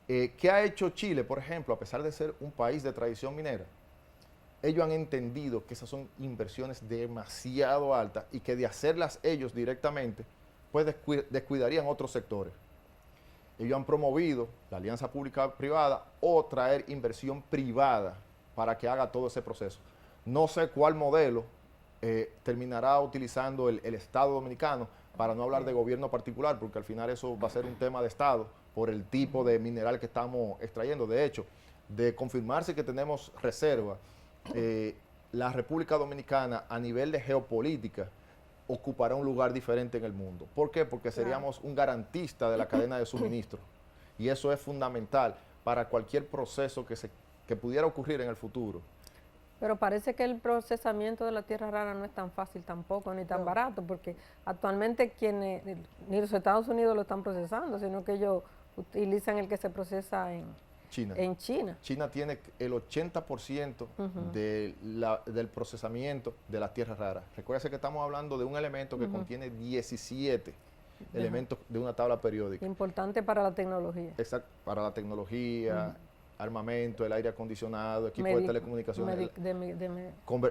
¿Qué ha hecho Chile, por ejemplo, a pesar de ser un país de tradición minera? Ellos han entendido que esas son inversiones demasiado altas y que de hacerlas ellos directamente, pues descuidarían otros sectores. Ellos han promovido la alianza pública-privada o traer inversión privada para que haga todo ese proceso. No sé cuál modelo terminará utilizando el Estado dominicano, para no hablar de gobierno particular, porque al final eso va a ser un tema de Estado por el tipo de mineral que estamos extrayendo. De hecho, de confirmarse que tenemos reserva, la República Dominicana a nivel de geopolítica ocupará un lugar diferente en el mundo. ¿Por qué? Porque seríamos un garantista de la cadena de suministro y eso es fundamental para cualquier proceso que pudiera ocurrir en el futuro. Pero parece que el procesamiento de la tierra rara no es tan fácil tampoco, ni tan barato, porque actualmente ni los Estados Unidos lo están procesando, sino que ellos utilizan el que se procesa en China. China tiene el 80% del procesamiento de las tierras raras. Recuérdese que estamos hablando de un elemento que contiene 17 elementos de una tabla periódica. Importante para la tecnología. Exacto, para la tecnología, armamento, el aire acondicionado, equipo de telecomunicaciones,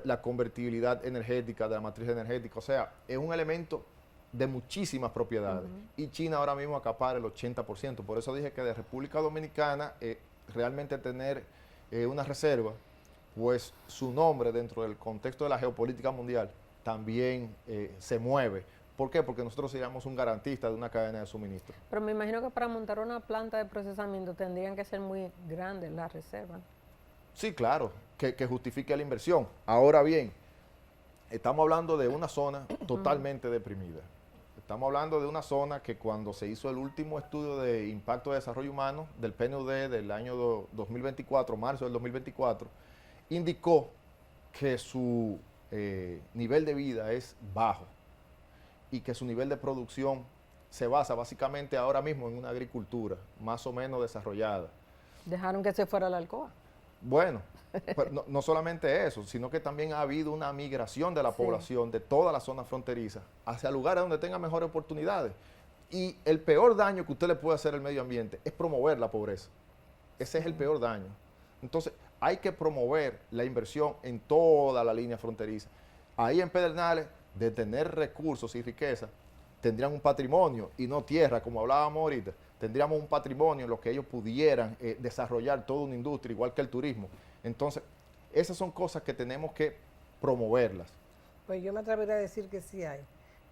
la convertibilidad energética de la matriz energética. O sea, es un elemento de muchísimas propiedades. Y China ahora mismo acapara el 80%. Por eso dije que de República Dominicana realmente tener una reserva, pues su nombre dentro del contexto de la geopolítica mundial también se mueve. ¿Por qué? Porque nosotros seríamos un garantista de una cadena de suministro. Pero me imagino que para montar una planta de procesamiento tendrían que ser muy grandes las reservas. Sí, claro, que justifique la inversión. Ahora bien, estamos hablando de una zona totalmente deprimida. Estamos hablando de una zona que cuando se hizo el último estudio de impacto de desarrollo humano del PNUD del año 2024, marzo del 2024, indicó que su nivel de vida es bajo y que su nivel de producción se basa básicamente ahora mismo en una agricultura más o menos desarrollada. Dejaron que se fuera la Alcoa. Bueno, no solamente eso, sino que también ha habido una migración de la población de toda la zona fronteriza hacia lugares donde tenga mejores oportunidades. Y el peor daño que usted le puede hacer al medio ambiente es promover la pobreza. Ese es el peor daño. Entonces, hay que promover la inversión en toda la línea fronteriza. Ahí en Pedernales, de tener recursos y riqueza, tendrían un patrimonio y no tierra, como hablábamos ahorita. Tendríamos un patrimonio en lo que ellos pudieran desarrollar toda una industria, igual que el turismo. Entonces, esas son cosas que tenemos que promoverlas. Pues yo me atrevería a decir que sí hay,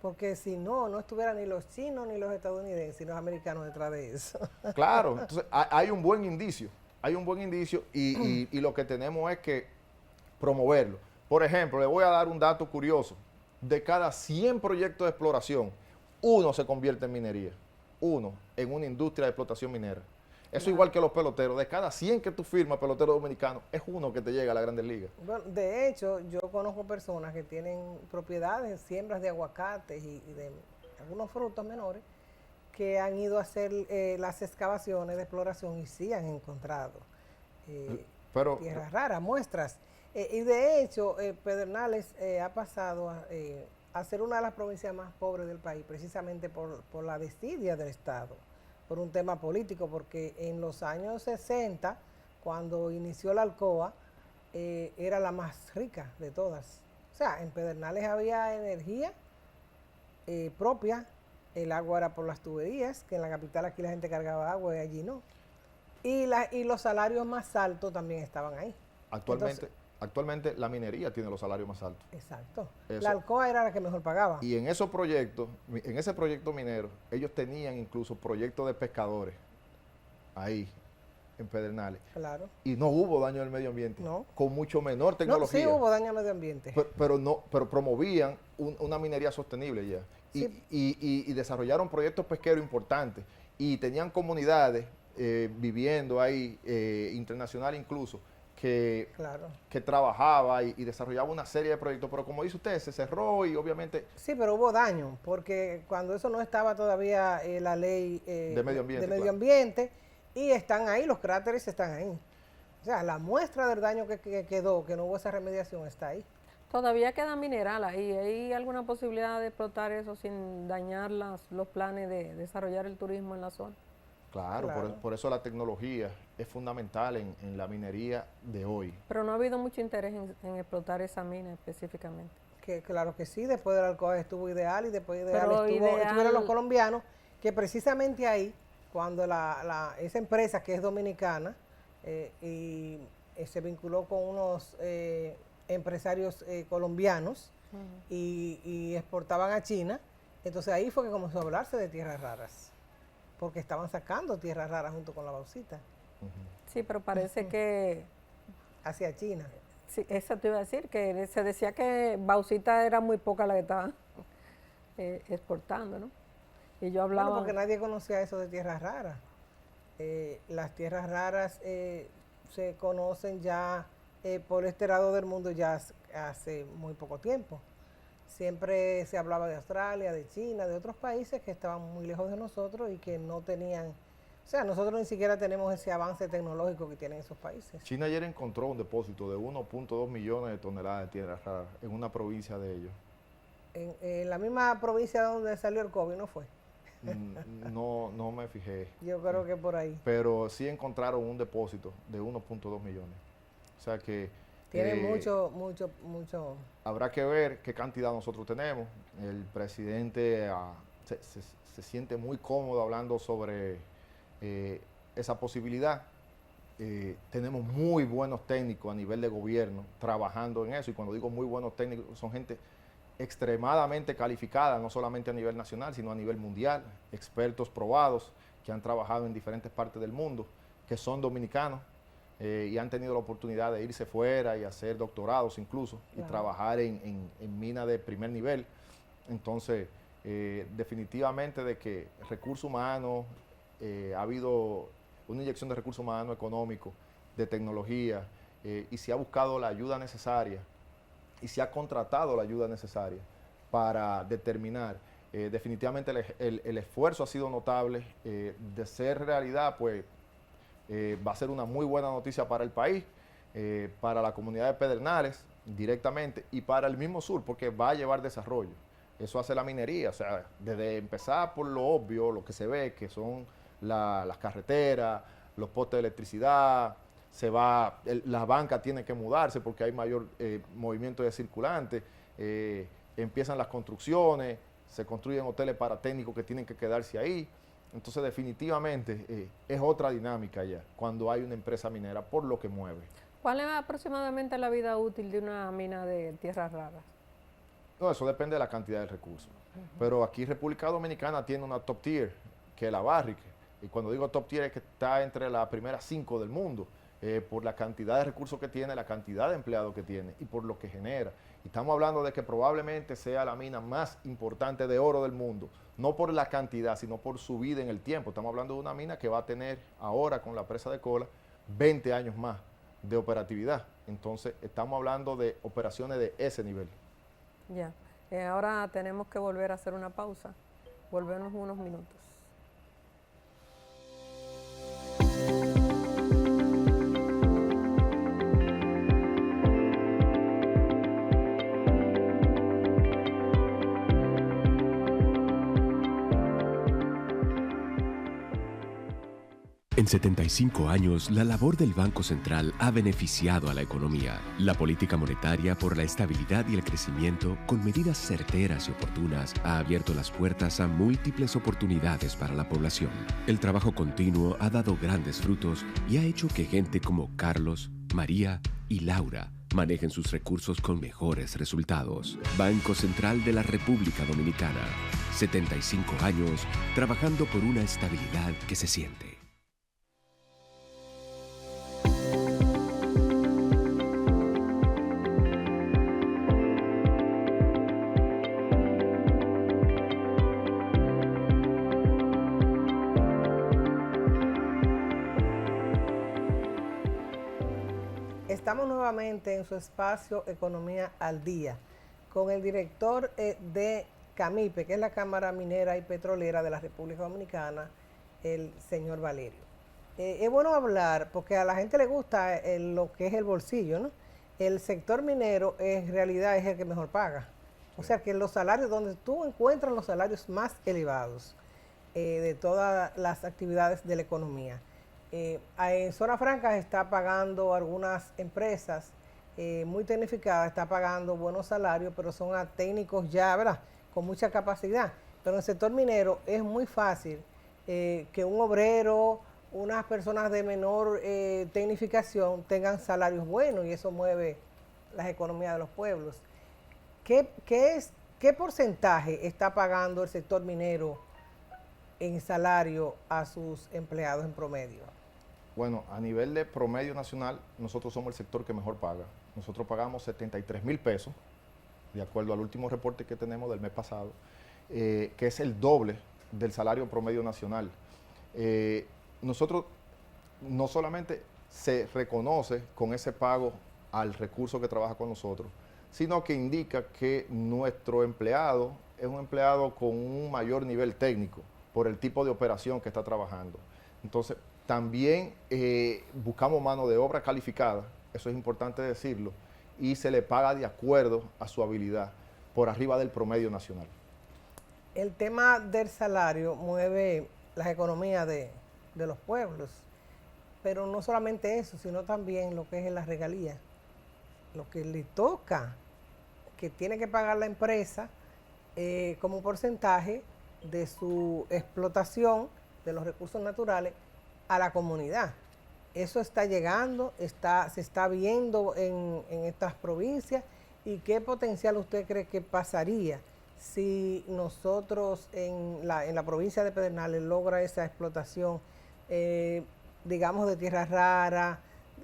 porque si no, no estuvieran ni los chinos, ni los estadounidenses, ni los americanos detrás de eso. Claro, entonces hay un buen indicio, y lo que tenemos es que promoverlo. Por ejemplo, le voy a dar un dato curioso. De cada 100 proyectos de exploración, uno se convierte en minería. Uno en una industria de explotación minera. Eso igual que los peloteros. De cada 100 que tú firmas, pelotero dominicano, es uno que te llega a las Grandes Ligas. Bueno, de hecho, yo conozco personas que tienen propiedades, siembras de aguacates y de algunos frutos menores, que han ido a hacer las excavaciones de exploración y sí han encontrado tierras raras, muestras. Y de hecho, Pedernales ha pasado a ser una de las provincias más pobres del país, precisamente por la desidia del Estado, por un tema político, porque en los años 60, cuando inició la Alcoa, era la más rica de todas. O sea, en Pedernales había energía propia, el agua era por las tuberías, que en la capital aquí la gente cargaba agua y allí no. Y los salarios más altos también estaban ahí. Actualmente la minería tiene los salarios más altos. Exacto. Eso. La Alcoa era la que mejor pagaba. Y en esos proyectos, en ese proyecto minero, ellos tenían incluso proyectos de pescadores ahí, en Pedernales. Claro. Y no hubo daño al medio ambiente. No. Con mucho menor tecnología. No, sí hubo daño al medio ambiente. Pero promovían una minería sostenible ya. Sí. Y desarrollaron proyectos pesqueros importantes. Y tenían comunidades viviendo ahí, internacional incluso, que trabajaba y desarrollaba una serie de proyectos, pero como dice usted, se cerró y obviamente... Sí, pero hubo daño, porque cuando eso no estaba todavía la ley de medio ambiente, y están ahí, los cráteres están ahí. O sea, la muestra del daño que quedó, que no hubo esa remediación, está ahí. Todavía queda mineral ahí. ¿Hay alguna posibilidad de explotar eso sin dañar los planes de desarrollar el turismo en la zona? Claro. Por eso la tecnología es fundamental en la minería de hoy. Pero no ha habido mucho interés en explotar esa mina específicamente. Que claro que sí, después del Alcoa estuvo ideal y después de ideal Pero estuvieron los colombianos, que precisamente ahí, cuando esa empresa que es dominicana y se vinculó con unos empresarios colombianos y exportaban a China, entonces ahí fue que comenzó a hablarse de tierras raras, porque estaban sacando tierras raras junto con la bauxita. Sí, pero parece que... Hacia China. Sí, eso te iba a decir, que se decía que bauxita era muy poca la que estaban exportando, ¿no? Y yo hablaba... Bueno, porque nadie conocía eso de tierras raras. Las tierras raras se conocen ya por este lado del mundo ya hace muy poco tiempo. Siempre se hablaba de Australia, de China, de otros países que estaban muy lejos de nosotros y que no tenían... O sea, nosotros ni siquiera tenemos ese avance tecnológico que tienen esos países. China ayer encontró un depósito de 1.2 millones de toneladas de tierras raras en una provincia de ellos. En la misma provincia donde salió el COVID, ¿no fue? No me fijé. Yo creo que por ahí. Pero sí encontraron un depósito de 1.2 millones. O sea que... Tiene mucho. Habrá que ver qué cantidad nosotros tenemos. El presidente se siente muy cómodo hablando sobre esa posibilidad. Tenemos muy buenos técnicos a nivel de gobierno trabajando en eso. Y cuando digo muy buenos técnicos, son gente extremadamente calificada, no solamente a nivel nacional, sino a nivel mundial. Expertos probados que han trabajado en diferentes partes del mundo, que son dominicanos. Y han tenido la oportunidad de irse fuera y hacer doctorados incluso, y trabajar en minas de primer nivel. Entonces, definitivamente de que recursos humanos, ha habido una inyección de recursos humanos económicos, de tecnología, y se ha buscado la ayuda necesaria y se ha contratado la ayuda necesaria para determinar. Definitivamente el esfuerzo ha sido notable. De ser realidad, pues va a ser una muy buena noticia para el país, para la comunidad de Pedernales directamente y para el mismo sur, porque va a llevar desarrollo. Eso hace la minería, o sea, desde empezar por lo obvio, lo que se ve, que son las carreteras, los postes de electricidad, la banca tiene que mudarse porque hay mayor movimiento de circulantes, empiezan las construcciones, se construyen hoteles para técnicos que tienen que quedarse ahí. Entonces definitivamente es otra dinámica ya cuando hay una empresa minera por lo que mueve. ¿Cuál es aproximadamente la vida útil de una mina de tierras raras? No, eso depende de la cantidad de recursos. Pero aquí República Dominicana tiene una top tier, que es la Barrick. Y cuando digo top tier es que está entre las primeras 5 del mundo, por la cantidad de recursos que tiene, la cantidad de empleados que tiene y por lo que genera. Y estamos hablando de que probablemente sea la mina más importante de oro del mundo, no por la cantidad, sino por su vida en el tiempo. Estamos hablando de una mina que va a tener ahora con la presa de Cola 20 años más de operatividad. Entonces estamos hablando de operaciones de ese nivel. Ya, ahora tenemos que volver a hacer una pausa. Volvemos unos minutos. En 75 años, la labor del Banco Central ha beneficiado a la economía. La política monetaria por la estabilidad y el crecimiento, con medidas certeras y oportunas, ha abierto las puertas a múltiples oportunidades para la población. El trabajo continuo ha dado grandes frutos y ha hecho que gente como Carlos, María y Laura manejen sus recursos con mejores resultados. Banco Central de la República Dominicana. 75 años trabajando por una estabilidad que se siente. Estamos nuevamente en su espacio Economía al Día con el director de CAMIPE, que es la Cámara Minera y Petrolera de la República Dominicana, el señor Valerio. Es bueno hablar porque a la gente le gusta lo que es el bolsillo, ¿no? El sector minero en realidad es el que mejor paga. O sea que los salarios, donde tú encuentras los salarios más elevados de todas las actividades de la economía. En Zona Franca está pagando algunas empresas muy tecnificadas, está pagando buenos salarios, pero son a técnicos ya, ¿verdad?, con mucha capacidad. Pero en el sector minero es muy fácil que un obrero, unas personas de menor tecnificación tengan salarios buenos y eso mueve las economías de los pueblos. ¿Qué porcentaje está pagando el sector minero en salario a sus empleados en promedio? Bueno, a nivel de promedio nacional, nosotros somos el sector que mejor paga. Nosotros pagamos 73,000 pesos, de acuerdo al último reporte que tenemos del mes pasado, que es el doble del salario promedio nacional. Nosotros no solamente se reconoce con ese pago al recurso que trabaja con nosotros, sino que indica que nuestro empleado es un empleado con un mayor nivel técnico por el tipo de operación que está trabajando. Entonces, también buscamos mano de obra calificada, eso es importante decirlo, y se le paga de acuerdo a su habilidad, por arriba del promedio nacional. El tema del salario mueve las economías de los pueblos, pero no solamente eso, sino también lo que es la regalía, lo que le toca, que tiene que pagar la empresa como porcentaje de su explotación de los recursos naturales a la comunidad. Eso está llegando, se está viendo en estas provincias. ¿Y qué potencial usted cree que pasaría si nosotros en la provincia de Pedernales logra esa explotación, digamos, de tierra rara,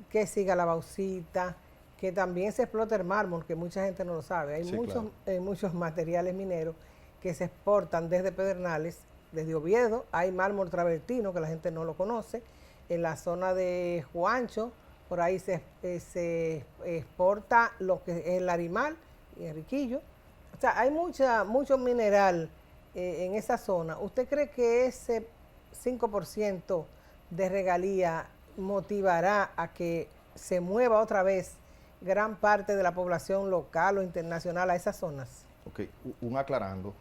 que siga la bauxita, que también se explote el mármol, que mucha gente no lo sabe? Hay muchos materiales mineros que se exportan desde Pedernales, desde Oviedo. Hay mármol travertino, que la gente no lo conoce. En la zona de Juancho, por ahí se exporta lo que es el Arimal y el Riquillo. O sea, hay mucho mineral en esa zona. ¿Usted cree que ese 5% de regalía motivará a que se mueva otra vez gran parte de la población local o internacional a esas zonas? Ok, un aclarando.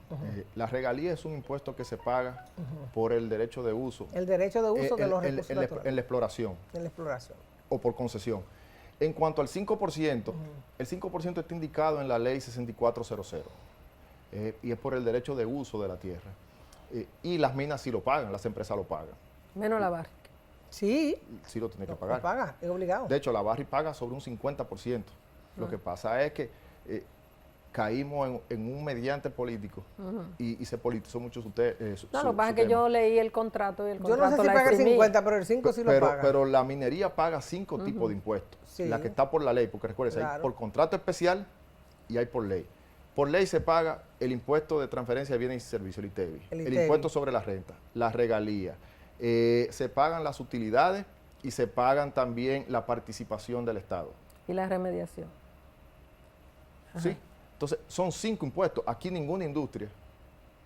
La regalía es un impuesto que se paga por el derecho de uso. El derecho de uso de los recursos naturales. En la exploración. En la exploración. O por concesión. En cuanto al 5%, el 5% está indicado en la ley 6400 y es por el derecho de uso de la tierra. Y las minas sí lo pagan, las empresas lo pagan. Menos la barra. Sí. Sí lo tiene que pagar. Lo paga, es obligado. De hecho, la Barri paga sobre un 50%. Lo que pasa es que caímos en un mediante político y se politizó mucho No, lo que pasa es que tema. yo leí el contrato y el Yo contrato no sé si la paga el exprimía. 50, pero el 5 sí lo paga. Pero la minería paga 5 tipos de impuestos. Sí. La que está por la ley, porque recuerden, Claro. hay por contrato especial y hay por ley. Por ley se paga el impuesto de transferencia de bienes y servicios, el ITEBI, el impuesto sobre la renta, la regalía, se pagan las utilidades y se pagan también la participación del Estado. Y la remediación. ¿Sí? Entonces, son 5 impuestos. Aquí ninguna industria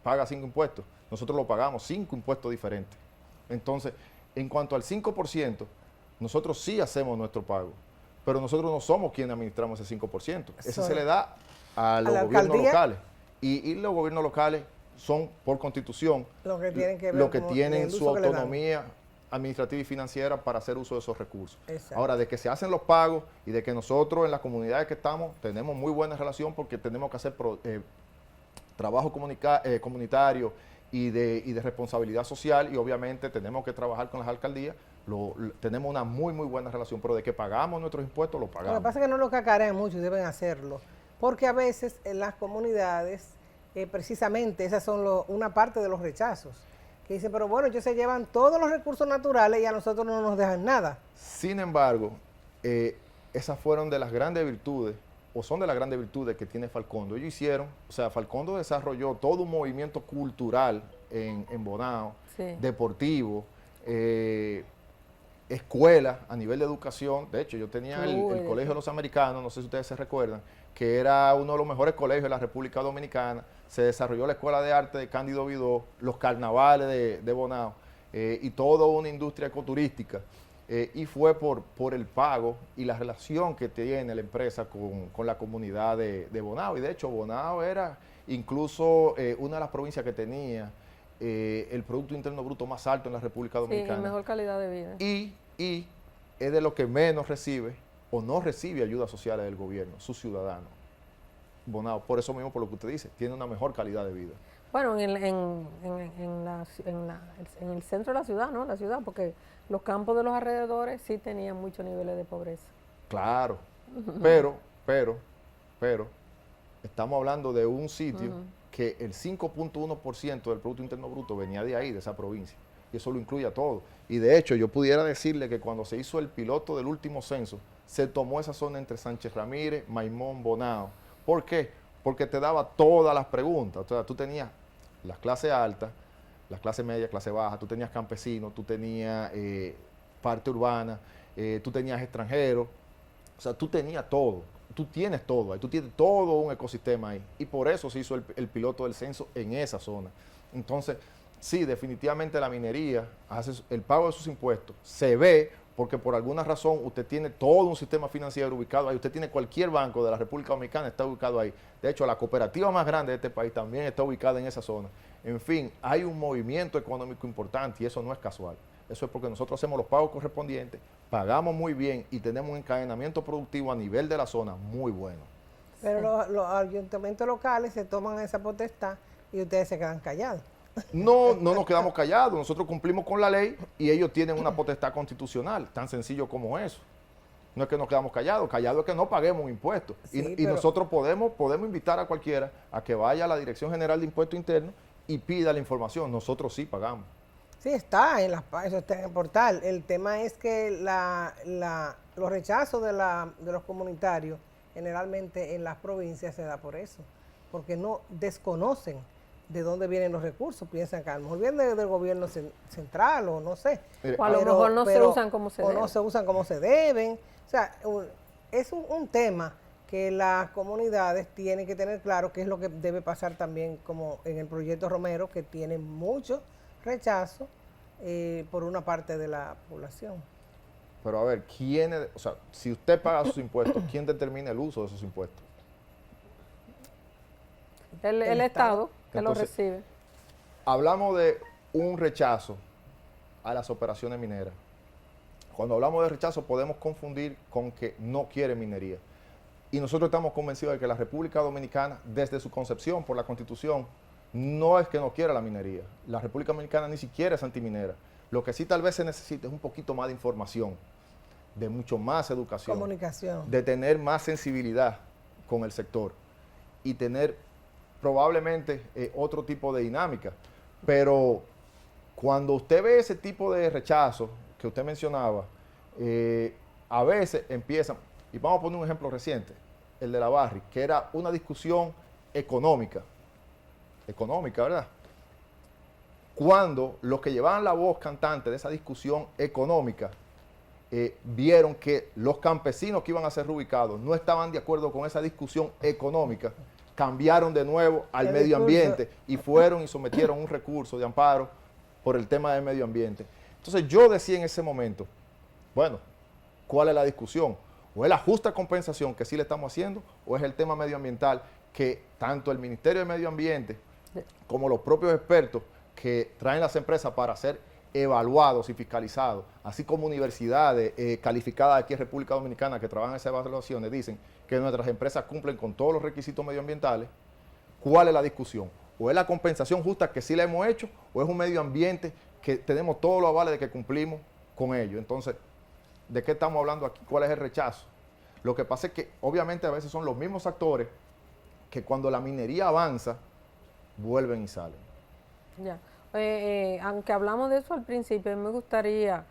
paga 5 impuestos. Nosotros lo pagamos 5 impuestos diferentes. Entonces, en cuanto al 5%, nosotros sí hacemos nuestro pago, pero nosotros no somos quienes administramos ese 5%. Ese se le da a los gobiernos locales. Y los gobiernos locales son, por constitución, lo que tienen, que ver lo que con tienen el su uso que le dan. autonomía administrativa y financiera para hacer uso de esos recursos. Exacto. Ahora, de que se hacen los pagos y de que nosotros en las comunidades que estamos tenemos muy buena relación porque tenemos que hacer trabajo comunitario y de responsabilidad social y obviamente tenemos que trabajar con las alcaldías, tenemos una muy buena relación, pero de que pagamos nuestros impuestos, lo pagamos. Lo que pasa es que no lo cacarean mucho y deben hacerlo, porque a veces en las comunidades, precisamente esas son una parte de los rechazos, que dicen, pero bueno, ellos se llevan todos los recursos naturales y a nosotros no nos dejan nada. Sin embargo, esas fueron de las grandes virtudes, o son de las grandes virtudes que tiene Falcondo. Ellos hicieron, o sea, Falcondo desarrolló todo un movimiento cultural en Bonao, Sí. deportivo, escuela a nivel de educación. De hecho, yo tenía el Colegio de los Americanos, no sé si ustedes se recuerdan, que era uno de los mejores colegios de la República Dominicana. Se desarrolló la Escuela de Arte de Cándido Vidó, los carnavales de Bonao y toda una industria ecoturística. Y fue por el pago y la relación que tiene la empresa con la comunidad de Bonao. Y de hecho, Bonao era incluso una de las provincias que tenía el Producto Interno Bruto más alto en la República Dominicana. Sí, mejor calidad de vida. Y es de lo que menos recibe o no recibe ayudas sociales del gobierno, sus ciudadanos. Bonao, por eso mismo, por lo que usted dice, tiene una mejor calidad de vida. Bueno, en el centro de la ciudad, ¿no? La ciudad, porque los campos de los alrededores sí tenían muchos niveles de pobreza. Claro, pero, estamos hablando de un sitio que el 5.1% del Producto Interno Bruto venía de ahí, de esa provincia. Y eso lo incluye a todo. Y de hecho, yo pudiera decirle que cuando se hizo el piloto del último censo, se tomó esa zona entre Sánchez Ramírez, Maimón, Bonao. ¿Por qué? Porque te daba todas las preguntas. O sea, tú tenías las clases altas, las clases media, clase baja, tú tenías campesinos, tú tenías parte urbana, tú tenías extranjeros. O sea, tú tenías todo. Tú tienes todo ahí, tú tienes todo un ecosistema ahí. Y por eso se hizo el piloto del censo en esa zona. Entonces, sí, definitivamente la minería hace el pago de sus impuestos. Se ve porque por alguna razón usted tiene todo un sistema financiero ubicado ahí. Usted tiene cualquier banco de la República Dominicana, está ubicado ahí. De hecho, la cooperativa más grande de este país también está ubicada en esa zona. En fin, hay un movimiento económico importante y eso no es casual. Eso es porque nosotros hacemos los pagos correspondientes, pagamos muy bien y tenemos un encadenamiento productivo a nivel de la zona muy bueno. Pero los ayuntamientos locales se toman esa potestad y ustedes se quedan callados. No nos quedamos callados, nosotros cumplimos con la ley y ellos tienen una potestad constitucional, tan sencillo como eso. No es que nos quedamos callados es que no paguemos impuestos. Sí, y nosotros podemos invitar a cualquiera a que vaya a la Dirección General de Impuestos Internos y pida la información. Nosotros sí pagamos. Sí, está en eso está en el portal. El tema es que los rechazos de los comunitarios generalmente en las provincias se da por eso, porque no desconocen de dónde vienen los recursos, piensan que a lo mejor vienen del gobierno central o no sé. O a lo mejor no se usan como se deben. O no se usan como se deben. O sea, es un tema que las comunidades tienen que tener claro que es lo que debe pasar también como en el proyecto Romero, que tiene mucho rechazo por una parte de la población. Pero a ver, o sea, si usted paga sus impuestos, ¿quién determina el uso de esos impuestos? El Estado que lo Entonces, recibe. Hablamos de un rechazo a las operaciones mineras. Cuando hablamos de rechazo podemos confundir con que no quiere minería. Y nosotros estamos convencidos de que la República Dominicana, desde su concepción por la Constitución, no es que no quiera la minería. La República Dominicana ni siquiera es antiminera. Lo que sí tal vez se necesita es un poquito más de información, de mucho más educación, Comunicación. de tener más sensibilidad con el sector y tener probablemente otro tipo de dinámica. Pero cuando usted ve ese tipo de rechazo que usted mencionaba, a veces empiezan, y vamos a poner un ejemplo reciente, el de la Barri, que era una discusión económica, ¿verdad? Cuando los que llevaban la voz cantante de esa discusión económica vieron que los campesinos que iban a ser reubicados no estaban de acuerdo con esa discusión económica, cambiaron de nuevo al medio ambiente y fueron y sometieron un recurso de amparo por el tema del medio ambiente. Entonces yo decía en ese momento, bueno, ¿cuál es la discusión? ¿O es la justa compensación que sí le estamos haciendo o es el tema medioambiental que tanto el Ministerio de Medio Ambiente como los propios expertos que traen las empresas para ser evaluados y fiscalizados, así como universidades calificadas aquí en República Dominicana que trabajan esas evaluaciones, dicen que nuestras empresas cumplen con todos los requisitos medioambientales? ¿Cuál es la discusión? ¿O es la compensación justa que sí la hemos hecho o es un medio ambiente que tenemos todos los avales de que cumplimos con ello? Entonces, ¿de qué estamos hablando aquí? ¿Cuál es el rechazo? Lo que pasa es que obviamente a veces son los mismos actores que cuando la minería avanza, vuelven y salen. Ya. Aunque hablamos de eso al principio, me gustaría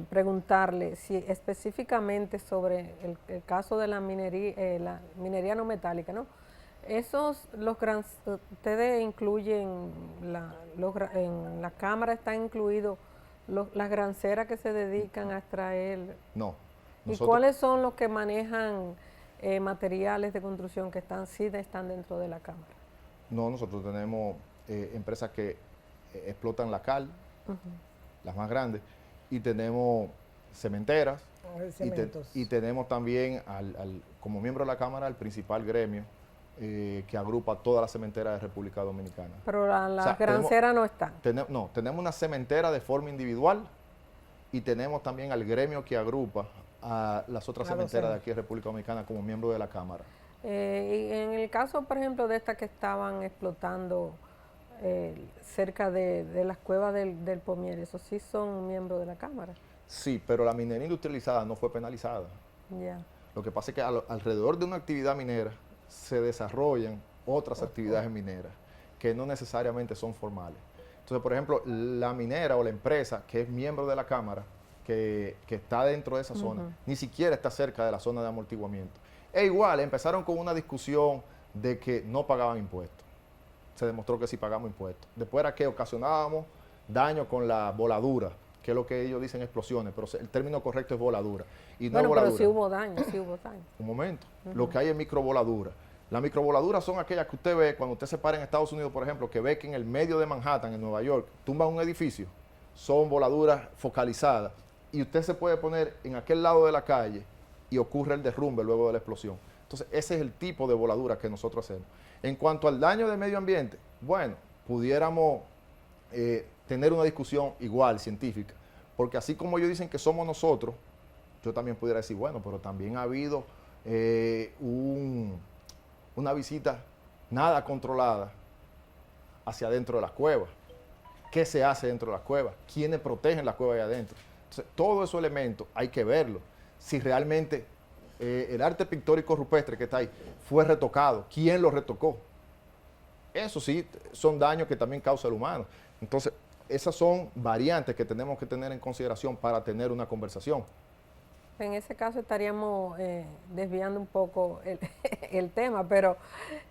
preguntarle si específicamente sobre el caso de la minería no metálica, ¿no? Ustedes incluyen, en la Cámara están incluidos las granceras que se dedican a extraer. No. ¿Y cuáles son los que manejan materiales de construcción que sí están dentro de la Cámara? No, nosotros tenemos empresas que explotan la cal, las más grandes, y tenemos cementeras, y tenemos también, como miembro de la Cámara, el principal gremio que agrupa todas las cementeras de República Dominicana. Pero las granceras no están. No, tenemos una cementera de forma individual y tenemos también al gremio que agrupa a las otras cementeras de aquí de República Dominicana como miembro de la Cámara. Y en el caso, por ejemplo, de estas que estaban explotando cerca de las cuevas del Pomier, ¿esos sí son miembros de la Cámara? Sí, pero la minería industrializada no fue penalizada. Ya. Lo que pasa es que alrededor de una actividad minera se desarrollan otras actividades mineras que no necesariamente son formales. Entonces, por ejemplo, la minera o la empresa que es miembro de la Cámara, que está dentro de esa zona, ni siquiera está cerca de la zona de amortiguamiento. E igual, empezaron con una discusión de que no pagaban impuestos. Se demostró que sí pagamos impuestos. Después era que ocasionábamos daño con la voladura, que es lo que ellos dicen explosiones, pero el término correcto es voladura. Y no voladura. Pero sí hubo daño, sí hubo daño. Un momento. Lo que hay es microvoladura. Las microvoladuras son aquellas que usted ve cuando usted se para en Estados Unidos, por ejemplo, que ve que en el medio de Manhattan, en Nueva York, tumban un edificio. Son voladuras focalizadas. Y usted se puede poner en aquel lado de la calle y ocurre el derrumbe luego de la explosión. Entonces, ese es el tipo de voladura que nosotros hacemos. En cuanto al daño del medio ambiente, bueno, pudiéramos tener una discusión igual, científica, porque así como ellos dicen que somos nosotros, yo también pudiera decir, bueno, pero también ha habido una visita nada controlada hacia adentro de las cuevas. ¿Qué se hace dentro de las cuevas? ¿Quiénes protegen las cuevas ahí adentro? Entonces, todos esos elementos hay que verlos. Si realmente el arte pictórico rupestre que está ahí fue retocado, ¿quién lo retocó? Eso sí, son daños que también causa el humano. Entonces, esas son variantes que tenemos que tener en consideración para tener una conversación. En ese caso estaríamos desviando un poco el tema, pero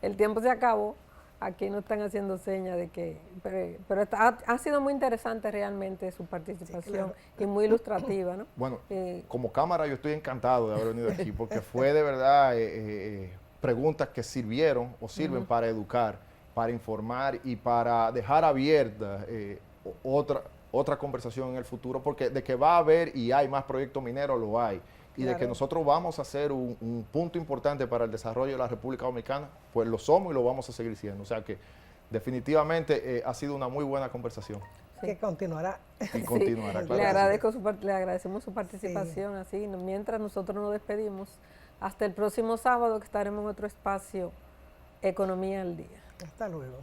el tiempo se acabó. aquí nos están haciendo señas de que, pero ha sido muy interesante realmente su participación, sí, claro, y muy ilustrativa, ¿no? Bueno, como cámara yo estoy encantado de haber venido aquí porque fue de verdad preguntas que sirvieron o sirven para educar, para informar y para dejar abierta otra conversación en el futuro, porque de que va a haber y hay más proyectos mineros, lo hay. Y claro, de que nosotros vamos a ser un punto importante para el desarrollo de la República Dominicana, pues lo somos y lo vamos a seguir siendo. O sea que definitivamente ha sido una muy buena conversación. Sí. Que continuará. Y continuará, sí, claro. Le agradecemos su participación, sí, así, mientras nosotros nos despedimos. Hasta el próximo sábado que estaremos en otro espacio, Economía al Día. Hasta luego.